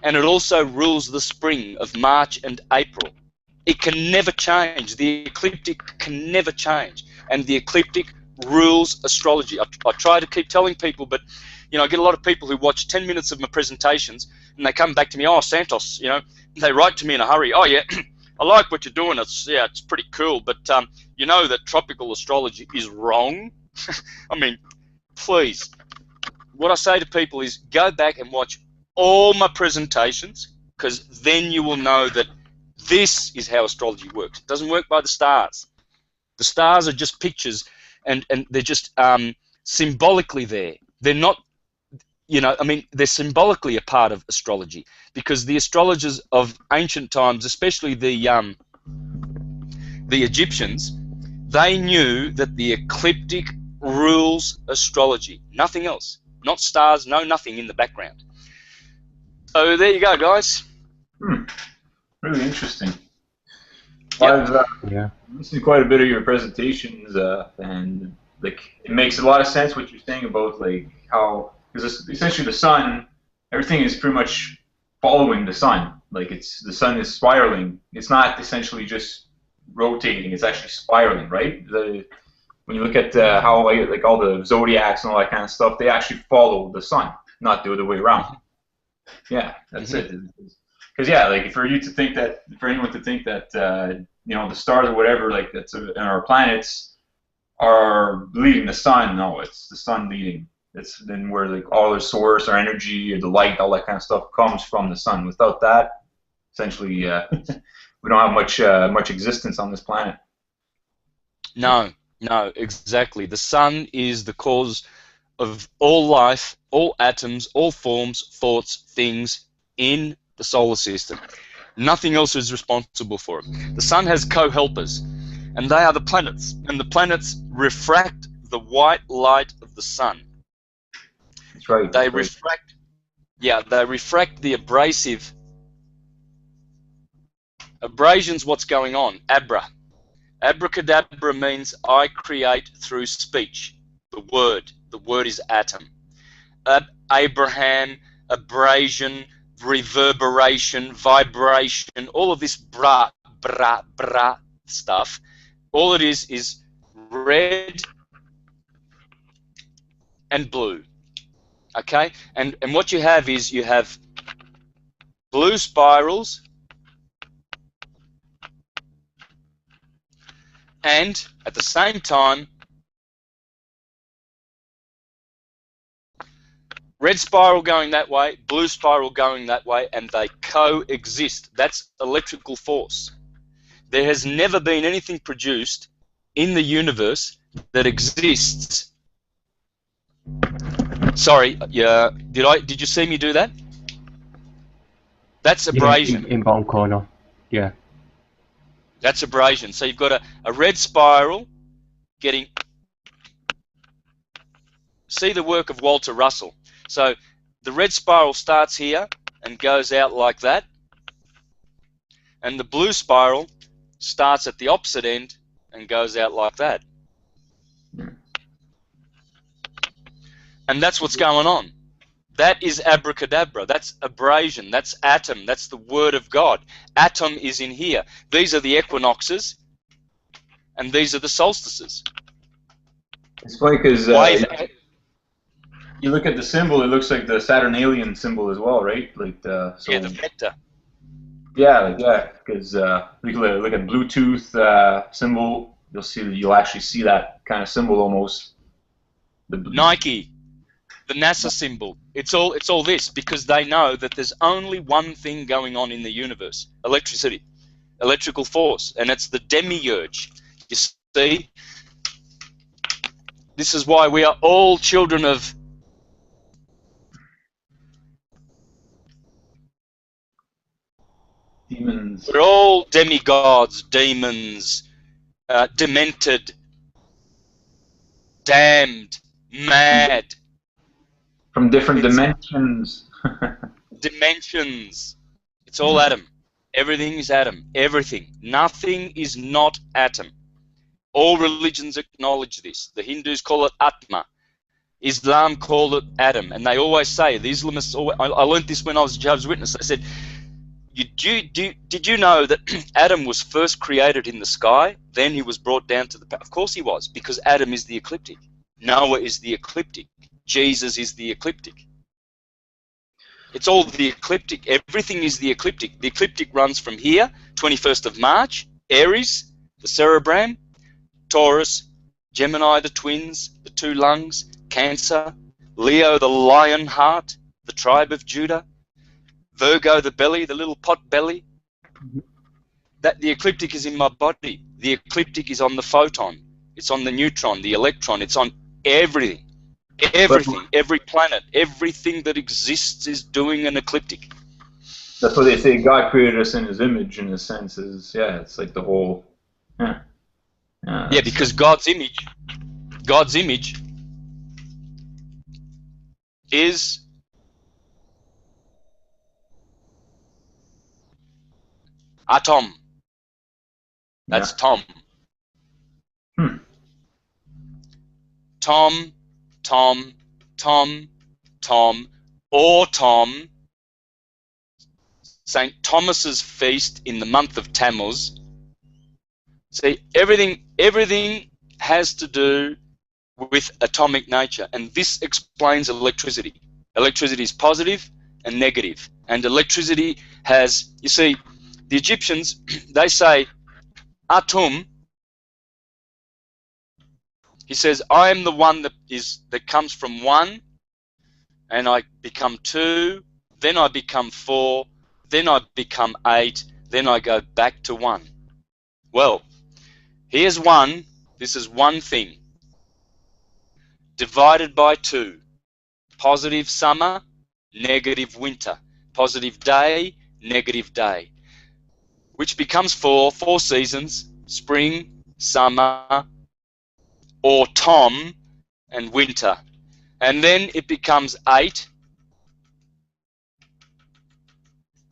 A: And it also rules the spring of March and April. It can never change. The ecliptic can never change. And the ecliptic rules astrology. I try to keep telling people, but you know, I get a lot of people who watch 10 minutes of my presentations and they come back to me, oh, Santos, you know, they write to me in a hurry, oh yeah, I like what you're doing, it's pretty cool, but you know that tropical astrology is wrong. I mean, please. What I say to people is go back and watch all my presentations, because then you will know that this is how astrology works. It doesn't work by the stars. The stars are just pictures, and they're just symbolically there. They're not, you know, I mean, they're symbolically a part of astrology, because the astrologers of ancient times, especially the Egyptians, they knew that the ecliptic rules astrology, nothing else, not stars, no nothing in the background. So there you go, guys.
B: Really interesting.
A: Yep.
B: I've listened to quite a bit of your presentations, and like it makes a lot of sense what you're saying about like how, because essentially the sun, everything is pretty much following the sun. Like the sun is spiraling. It's not essentially just rotating. It's actually spiraling, right? When you look at how like all the zodiacs and all that kind of stuff, they actually follow the sun, not the other way around. Yeah, that's it. Because yeah, like for anyone to think that you know, the stars or whatever, like that's in our planets are leading the sun. No, it's the sun leading. It's then where like all the source, our energy, or the light, all that kind of stuff comes from the sun. Without that, essentially, we don't have much existence on this planet.
A: No, exactly. The sun is the cause of all life, all atoms, all forms, thoughts, things in the solar system. Nothing else is responsible for it. The sun has co-helpers, and they are the planets. And the planets refract the white light of the sun.
B: That's right.
A: They refract. Yeah, they refract the abrasive. Abrasion's what's going on. Abracadabra means I create through speech. The word is atom. Abraham, abrasion, reverberation, vibration, all of this bra stuff. All it is red and blue. Okay? And what you have is you have blue spirals and at the same time red spiral going that way, blue spiral going that way, and they coexist. That's electrical force. There has never been anything produced in the universe that exists. Sorry, yeah. Did you see me do that? That's abrasion.
C: In bottom corner. Yeah.
A: That's abrasion. So you've got a red spiral getting... See the work of Walter Russell. So the red spiral starts here and goes out like that. And the blue spiral starts at the opposite end and goes out like that. And that's what's going on. That is abracadabra. That's abrasion. That's ATUM. That's the word of God. ATUM is in here. These are the equinoxes, and these are the solstices.
B: It's funny because you look at the symbol, it looks like the Saturnalian symbol as well, right? Like the
A: yeah, the vector.
B: Yeah, because look at Bluetooth symbol. You'll actually see that kind of symbol almost.
A: Nike, the NASA symbol. It's all this because they know that there's only one thing going on in the universe: electricity, electrical force, and it's the demiurge. You see, this is why we are all children of
B: demons.
A: We're all demigods, demons, demented, damned, mad.
B: From different dimensions.
A: Dimensions. It's all atom. Everything is atom. Everything. Nothing is not atom. All religions acknowledge this. The Hindus call it Atma. Islam called it atom. And they always say, the Islamists, I learned this when I was a Jehovah's Witness. They said, did you know that Adam was first created in the sky, then he was brought down to the... Of course he was, because Adam is the ecliptic. Noah is the ecliptic. Jesus is the ecliptic. It's all the ecliptic. Everything is the ecliptic. The ecliptic runs from here, 21st of March, Aries, the cerebrum, Taurus, Gemini, the twins, the two lungs, Cancer, Leo, the lion heart, the tribe of Judah, Virgo, the belly, the little pot belly. That the ecliptic is in my body. The ecliptic is on the photon. It's on the neutron, the electron. It's on everything. Everything, every planet, everything that exists is doing an ecliptic.
B: That's what they say. God created us in His image, in a sense. It's like the whole. Yeah,
A: because God's image is ATUM. That's Tom. Tom, or Tom, St. Thomas's feast in the month of Tammuz. See, everything has to do with atomic nature, and this explains electricity. Electricity is positive and negative, and electricity has, you see, the Egyptians, they say, ATUM. He says, I am the one that comes from 1, and I become 2, then I become 4, then I become 8, then I go back to 1. Well, here's 1. This is one thing. Divided by 2. Positive summer, negative winter. Positive day, negative day. Which becomes 4 seasons, spring, summer, autumn, and winter. And then it becomes 8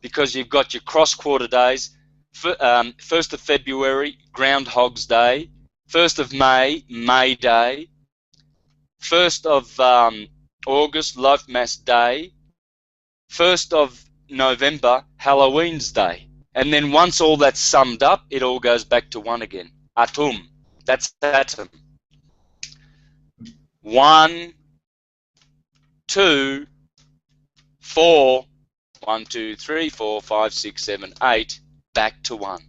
A: because you've got your cross quarter days. 1st of February, Groundhog's Day. 1st of May, May Day. 1st of August, Love Mass Day. 1st of November, Halloween's Day. And then once all that's summed up, it all goes back to 1 again. ATUM. That's ATUM. 1, 2, 4, 1, 2, 3, 4, 5, 6, 7, 8, back to 1.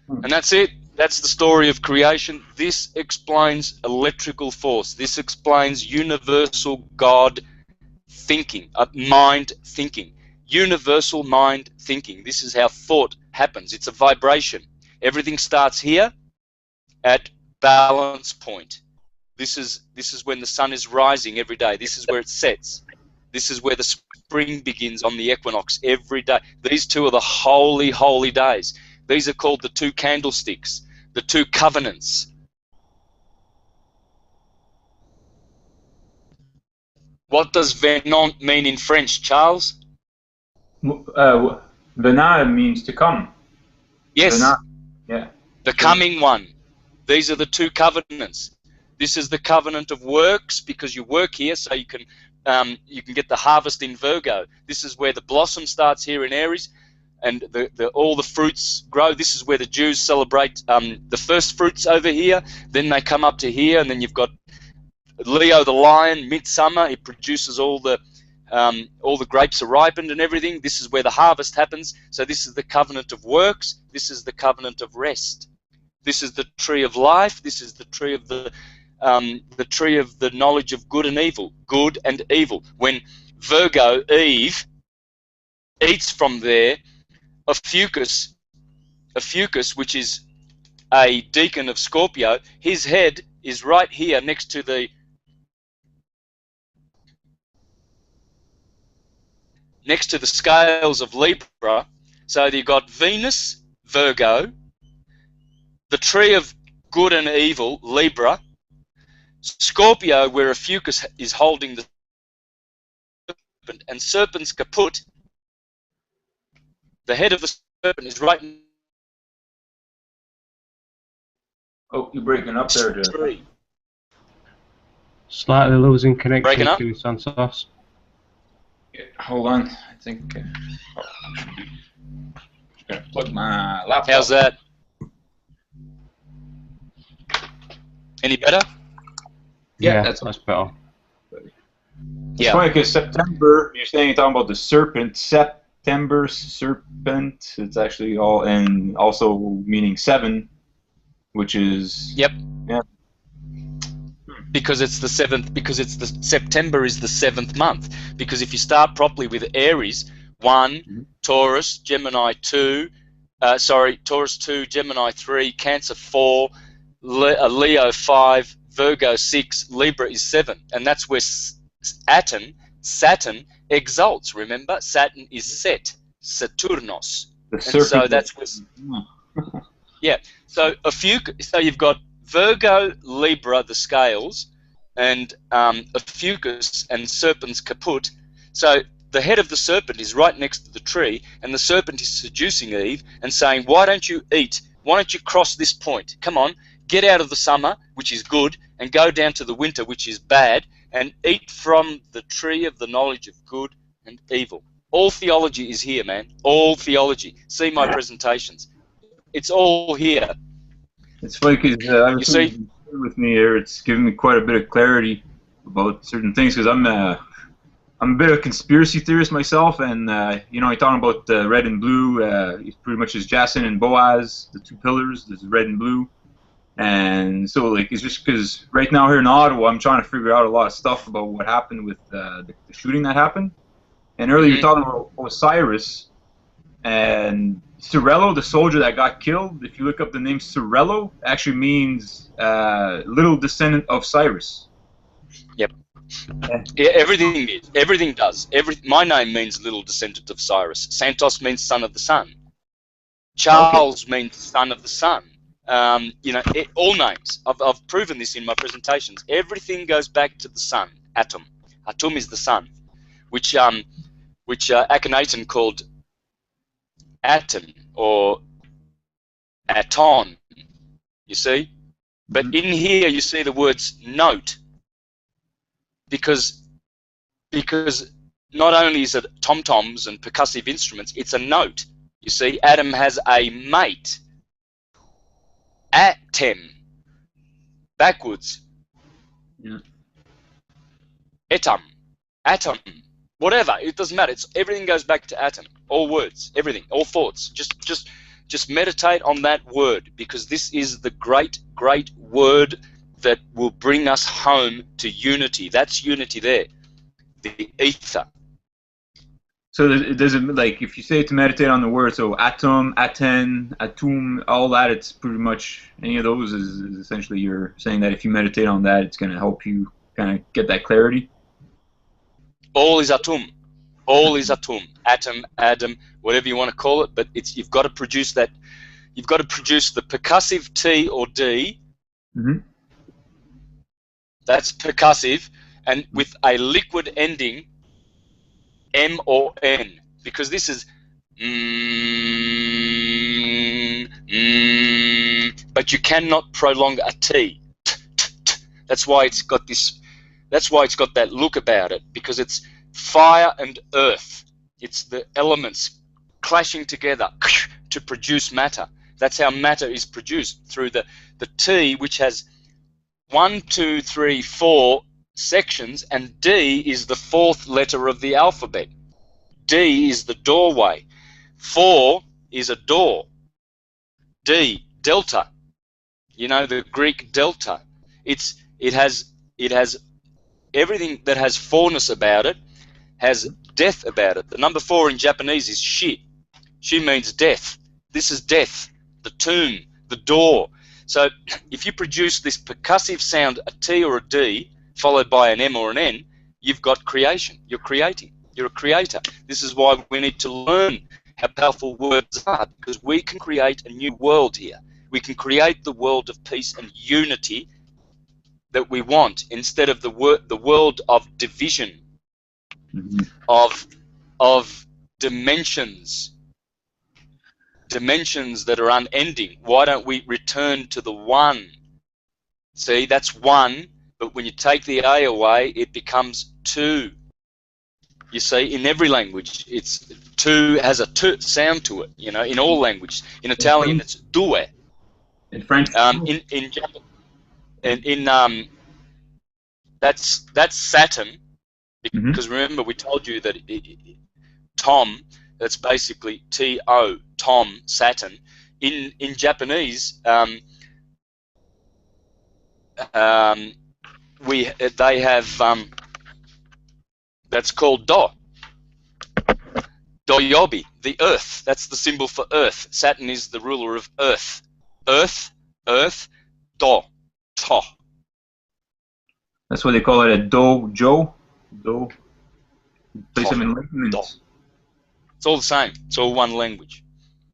A: And that's it. That's the story of creation. This explains electrical force. This explains universal God thinking, mind thinking. Universal mind thinking. This is how thought happens. It's a vibration. Everything starts here at balance point. This is when the sun is rising every day. This is where it sets. This is where the spring begins on the equinox every day. These two are the holy, holy days. These are called the two candlesticks, the two covenants. What does venant mean in French, Charles?
B: Venant means to come.
A: Yes.
B: Venant. Yeah.
A: The coming one. These are the two covenants. This is the covenant of works, because you work here, so you can get the harvest in Virgo. This is where the blossom starts here in Aries, and all the fruits grow. This is where the Jews celebrate the first fruits over here. Then they come up to here, and then you've got Leo the lion, midsummer. It produces all the grapes are ripened and everything. This is where the harvest happens. So this is the covenant of works. This is the covenant of rest. This is the tree of life. This is the tree of the tree of the knowledge of good and evil. Good and evil. When Virgo, Eve, eats from there, Ophiuchus, which is a deacon of Scorpio, his head is right here next to the scales of Libra. So you've got Venus, Virgo, the tree of good and evil, Libra, Scorpio, where Ophiuchus is holding the serpent, and serpent's caput, the head of the serpent is right.
B: Oh, you're breaking up there, Jeff.
C: Slightly losing connection
A: Breaking up?
C: to Santos.
B: Yeah, hold on. I think. Just gonna plug my laptop.
A: How's that? Any better?
C: Yeah,
B: that's
C: better.
B: It's funny because September, you're talking about the serpent. September, serpent. It's actually all, and also meaning 7, which is.
A: Yep.
B: Yeah.
A: Because it's the 7th. Because September is the 7th month. Because if you start properly with Aries, 1, Taurus, Gemini 2, Taurus 2, Gemini 3, Cancer 4, Leo 5, Virgo 6, Libra is 7, and that's where Saturn exalts. Remember, Saturn is Set, Saturnos, and so that's where. Yeah. So so you've got Virgo, Libra, the scales, and Ophiuchus and serpent's caput. So the head of the serpent is right next to the tree, and the serpent is seducing Eve and saying, "Why don't you eat? Why don't you cross this point? Come on." Get out of the summer, which is good, and go down to the winter, which is bad, and eat from the tree of the knowledge of good and evil. All theology is here, man. All theology. See my presentations. It's all here.
B: It's funny because with me here, it's giving me quite a bit of clarity about certain things, because I'm a bit of a conspiracy theorist myself, and you're talking about red and blue. It's pretty much as Jason and Boaz, the two pillars. There's red and blue. And so, it's just because right now here in Ottawa, I'm trying to figure out a lot of stuff about what happened with the shooting that happened. And earlier you were talking about Osiris and Sorello, the soldier that got killed. If you look up the name Sorello, actually means little descendant of Cyrus.
A: Yep. Yeah, everything does. My name means little descendant of Cyrus. Santos means son of the sun. Charles means son of the sun. All names. I've proven this in my presentations. Everything goes back to the sun. Atum. Atum is the sun, which Akhenaten called Atom or Aton. You see, but in here you see the words note, because not only is it tom-toms and percussive instruments, it's a note. You see, Adam has a mate. Atem, backwards.
B: Yeah.
A: Etam, atom, whatever. It doesn't matter. Everything goes back to atom. All words, everything, all thoughts. Just meditate on that word, because this is the great, great word that will bring us home to unity. That's unity there. The ether.
B: So does it, like, if you say to meditate on the word, so ATUM, ATEN, ATUM, all that, it's pretty much, any of those is essentially you're saying that if you meditate on that, it's going to help you kind of get that clarity?
A: All is ATUM. All is ATUM. Atom, Adam, whatever you want to call it, but you've got to produce that. You've got to produce the percussive T or D.
B: Mm-hmm.
A: That's percussive, and with a liquid ending, M or N, because this is but you cannot prolong a T. That's why it's got this. That's why it's got that look about it, because it's fire and earth. It's the elements clashing together to produce matter. That's how matter is produced, through the T, which has 1, 2, 3, 4 sections, and D is the 4th letter of the alphabet. D is the doorway. 4 is a door. D, delta. You know, the Greek delta. It has everything that has fourness about it has death about it. The number 4 in Japanese is shi. Shi means death. This is death, the tomb, the door. So if you produce this percussive sound, a T or a D, followed by an M or an N, you've got creation. You're creating. You're a creator. This is why we need to learn how powerful words are, because we can create a new world here. We can create the world of peace and unity that we want, instead of the world of division, of dimensions that are unending. Why don't we return to the one? See, that's one, but when you take the A away, it becomes two. You see, in every language, it's two, has a t sound to it. You know, in all languages. In Italian, it's due.
B: In French,
A: in Japan, that's Saturn, because remember we told you that Tom, that's basically T-O, Tom, Saturn. In Japanese, they have that's called Do. Doyobi, the earth. That's the symbol for earth. Saturn is the ruler of earth. Earth, Do, To.
B: That's what they call it, a dojo. Do. Place of enlightenment.
A: It's all the same. It's all one language.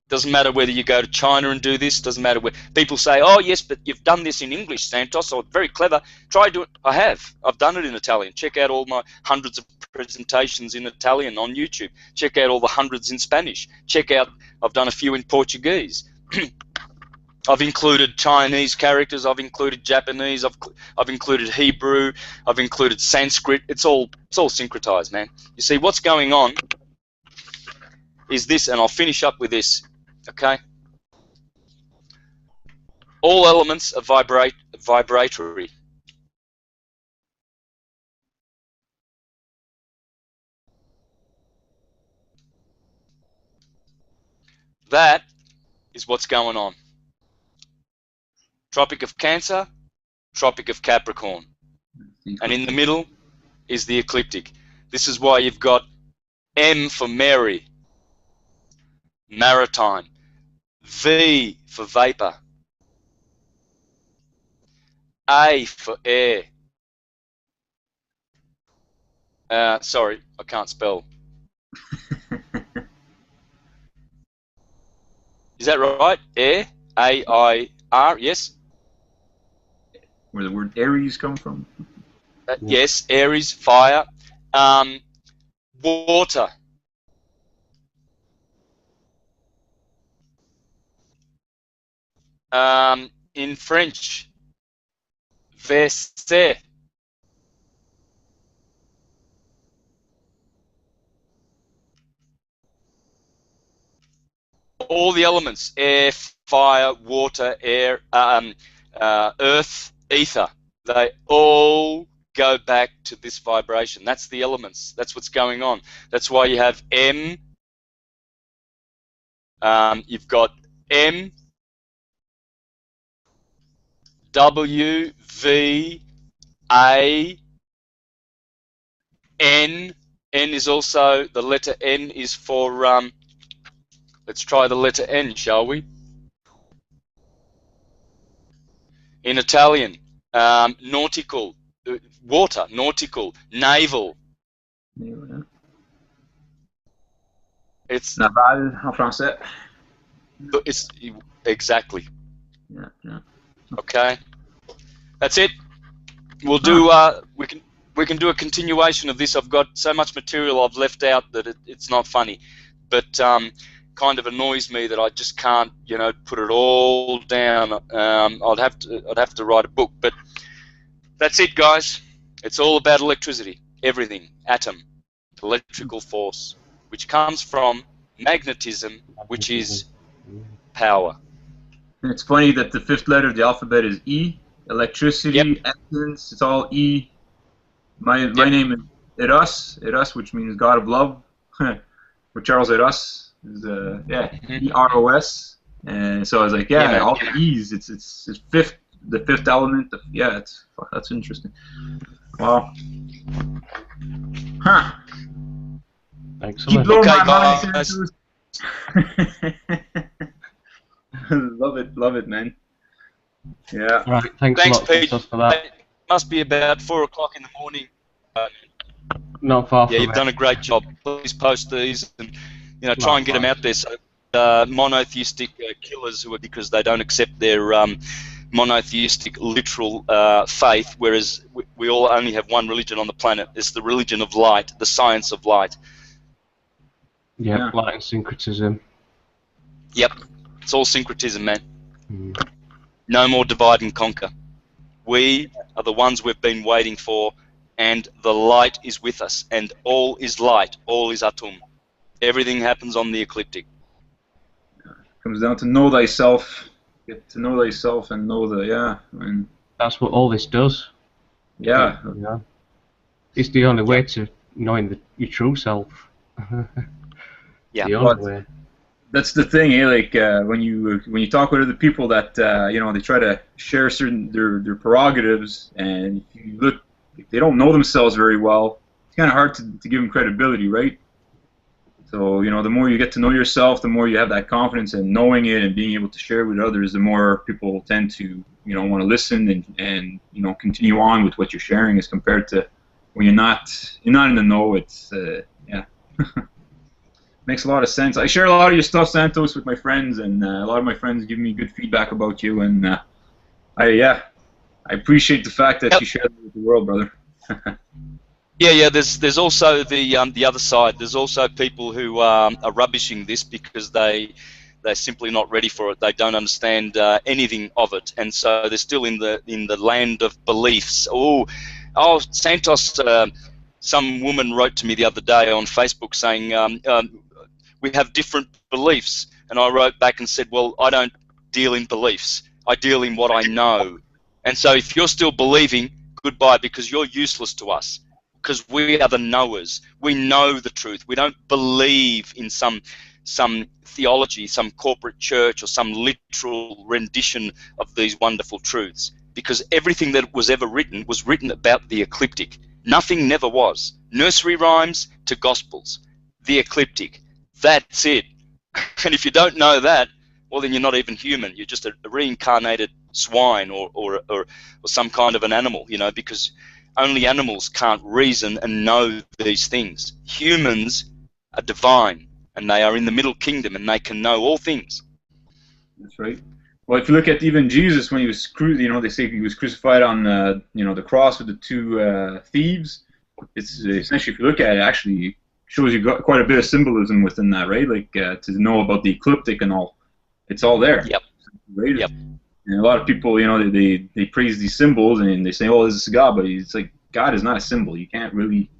A: Doesn't matter whether you go to China and do this. Doesn't matter where people say, "Oh yes, but you've done this in English, Santos. So very clever. Try do it." I have. I've done it in Italian. Check out all my hundreds of presentations in Italian on YouTube. Check out all the hundreds in Spanish. Check out. I've done a few in Portuguese. I've included Chinese characters. I've included Japanese. I've included Hebrew. I've included Sanskrit. It's all syncretized, man. You see, what's going on is this, and I'll finish up with this. Okay. All elements are vibratory. That is what's going on. Tropic of Cancer, Tropic of Capricorn. And in the middle is the ecliptic. This is why you've got M for Mary, maritime, V for vapor, A for air. Sorry, I can't spell. Is that right? Air, A-I-R, yes?
B: Where the word Aries come from?
A: Yes, Aries, fire. Water. In French, verser. All the elements: air, fire, water, air, earth, ether. They all go back to this vibration. That's the elements. That's what's going on. That's why you have M. You've got M, W, V, A, N, N is also, the letter N is for, let's try the letter N, shall we? In Italian, nautical, water, nautical, naval.
B: Yeah.
A: It's
B: Naval en français.
A: It's exactly.
B: Yeah.
A: Okay, that's it. We'll do. We can do a continuation of this. I've got so much material I've left out that it's not funny, but kind of annoys me that I just can't, put it all down. I'd have to write a book, but that's it, guys. It's all about electricity. Everything, atom, electrical force, which comes from magnetism, which is power.
B: And it's funny that the fifth letter of the alphabet is E. Electricity, essence, it's all E. My name is Eros, which means God of Love. For Charles Eros is E-R-O-S. And so I was like, all the E's. It's the fifth element. That's interesting. Wow. Huh.
C: Excellent.
B: Keep blowing
A: Okay,
B: my mind,
A: guys.
B: Love it, man. Yeah.
C: Right, thanks a lot,
A: Pete.
C: Santos, for that.
A: It must be about 4 o'clock in the morning.
C: Not far from
A: Yeah, you've
C: it.
A: done a great job. Please post these and try and get them out there so monotheistic killers because they don't accept their monotheistic literal faith, whereas we all only have one religion on the planet. It's the religion of light, the science of light.
C: Yeah, light and syncretism.
A: Yep, it's all syncretism, man. No more divide and conquer. We are the ones we've been waiting for, and the light is with us, and all is light, all is ATUM. Everything happens on the ecliptic.
B: Comes down to know thyself. Get to know thyself and know
C: That's what all this does.
B: Yeah.
C: It's the only way to knowing your true self.
A: Yeah.
C: The only way.
B: That's the thing, like when you talk with other people that they try to share certain their prerogatives, and if you look, if they don't know themselves very well, it's kind of hard to give them credibility, right? So the more you get to know yourself, the more you have that confidence in knowing it and being able to share with others, the more people tend to want to listen and continue on with what you're sharing, as compared to when you're not in the know. It's makes a lot of sense. I share a lot of your stuff, Santos, with my friends, and a lot of my friends give me good feedback about you, and I appreciate the fact that you share that with the world, brother.
A: Yeah. There's also the other side. There's also people who are rubbishing this because they're simply not ready for it. They don't understand anything of it, and so they're still in the land of beliefs. Oh, Santos. Some woman wrote to me the other day on Facebook saying, we have different beliefs, and I wrote back and said, well, I don't deal in beliefs. I deal in what I know. And so if you're still believing, goodbye, because you're useless to us, because we are the knowers. We know the truth. We don't believe in some theology, some corporate church, or some literal rendition of these wonderful truths, because everything that was ever written was written about the ecliptic. Nothing never was. Nursery rhymes to gospels. The ecliptic. That's it. And if you don't know that, well, then you're not even human. You're just a reincarnated swine or some kind of an animal, because only animals can't reason and know these things. Humans are divine, and they are in the middle kingdom, and they can know all things.
B: That's right. Well, if you look at even Jesus, when he was they say he was crucified on the cross with the two thieves. It's essentially, if you look at it, actually shows you got quite a bit of symbolism within that, right? Like to know about the ecliptic and all, it's all there.
A: Yep.
B: Right?
A: Yep.
B: And a lot of people, they praise these symbols and they say, "Oh, this is God," but it's like God is not a symbol. You can't really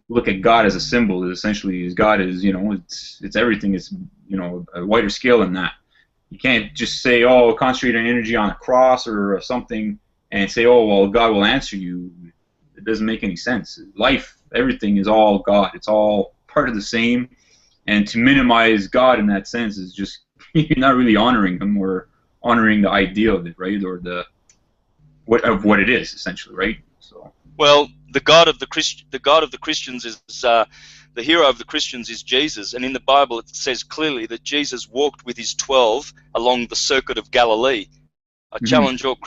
B: look at God as a symbol. Essentially, God is, it's everything. It's a wider scale than that. You can't just say, "Oh, concentrate on energy on a cross or something," and say, "Oh, well, God will answer you." It doesn't make any sense. Life, everything is all God. It's all part of the same. And to minimize God in that sense is just you're not really honoring Him or honoring the idea of it, right? Or what it is, essentially, right? So
A: Well, the God of the Christians is the hero of the Christians is Jesus, and in the Bible it says clearly that Jesus walked with his 12 along the circuit of Galilee. I challenge all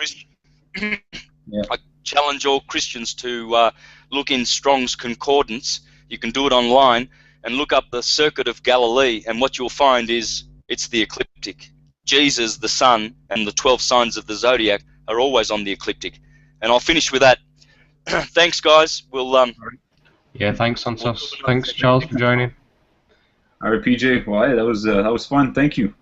A: I challenge all Christians to look in Strong's Concordance. You can do it online and look up the circuit of Galilee, and what you'll find is it's the ecliptic. Jesus, the sun, and the 12 signs of the zodiac are always on the ecliptic. And I'll finish with that. Thanks, guys. We'll
C: Yeah, thanks, Santos. Thanks, Charles, for joining.
B: All right, PJ. Well, hey, that was fun. Thank you.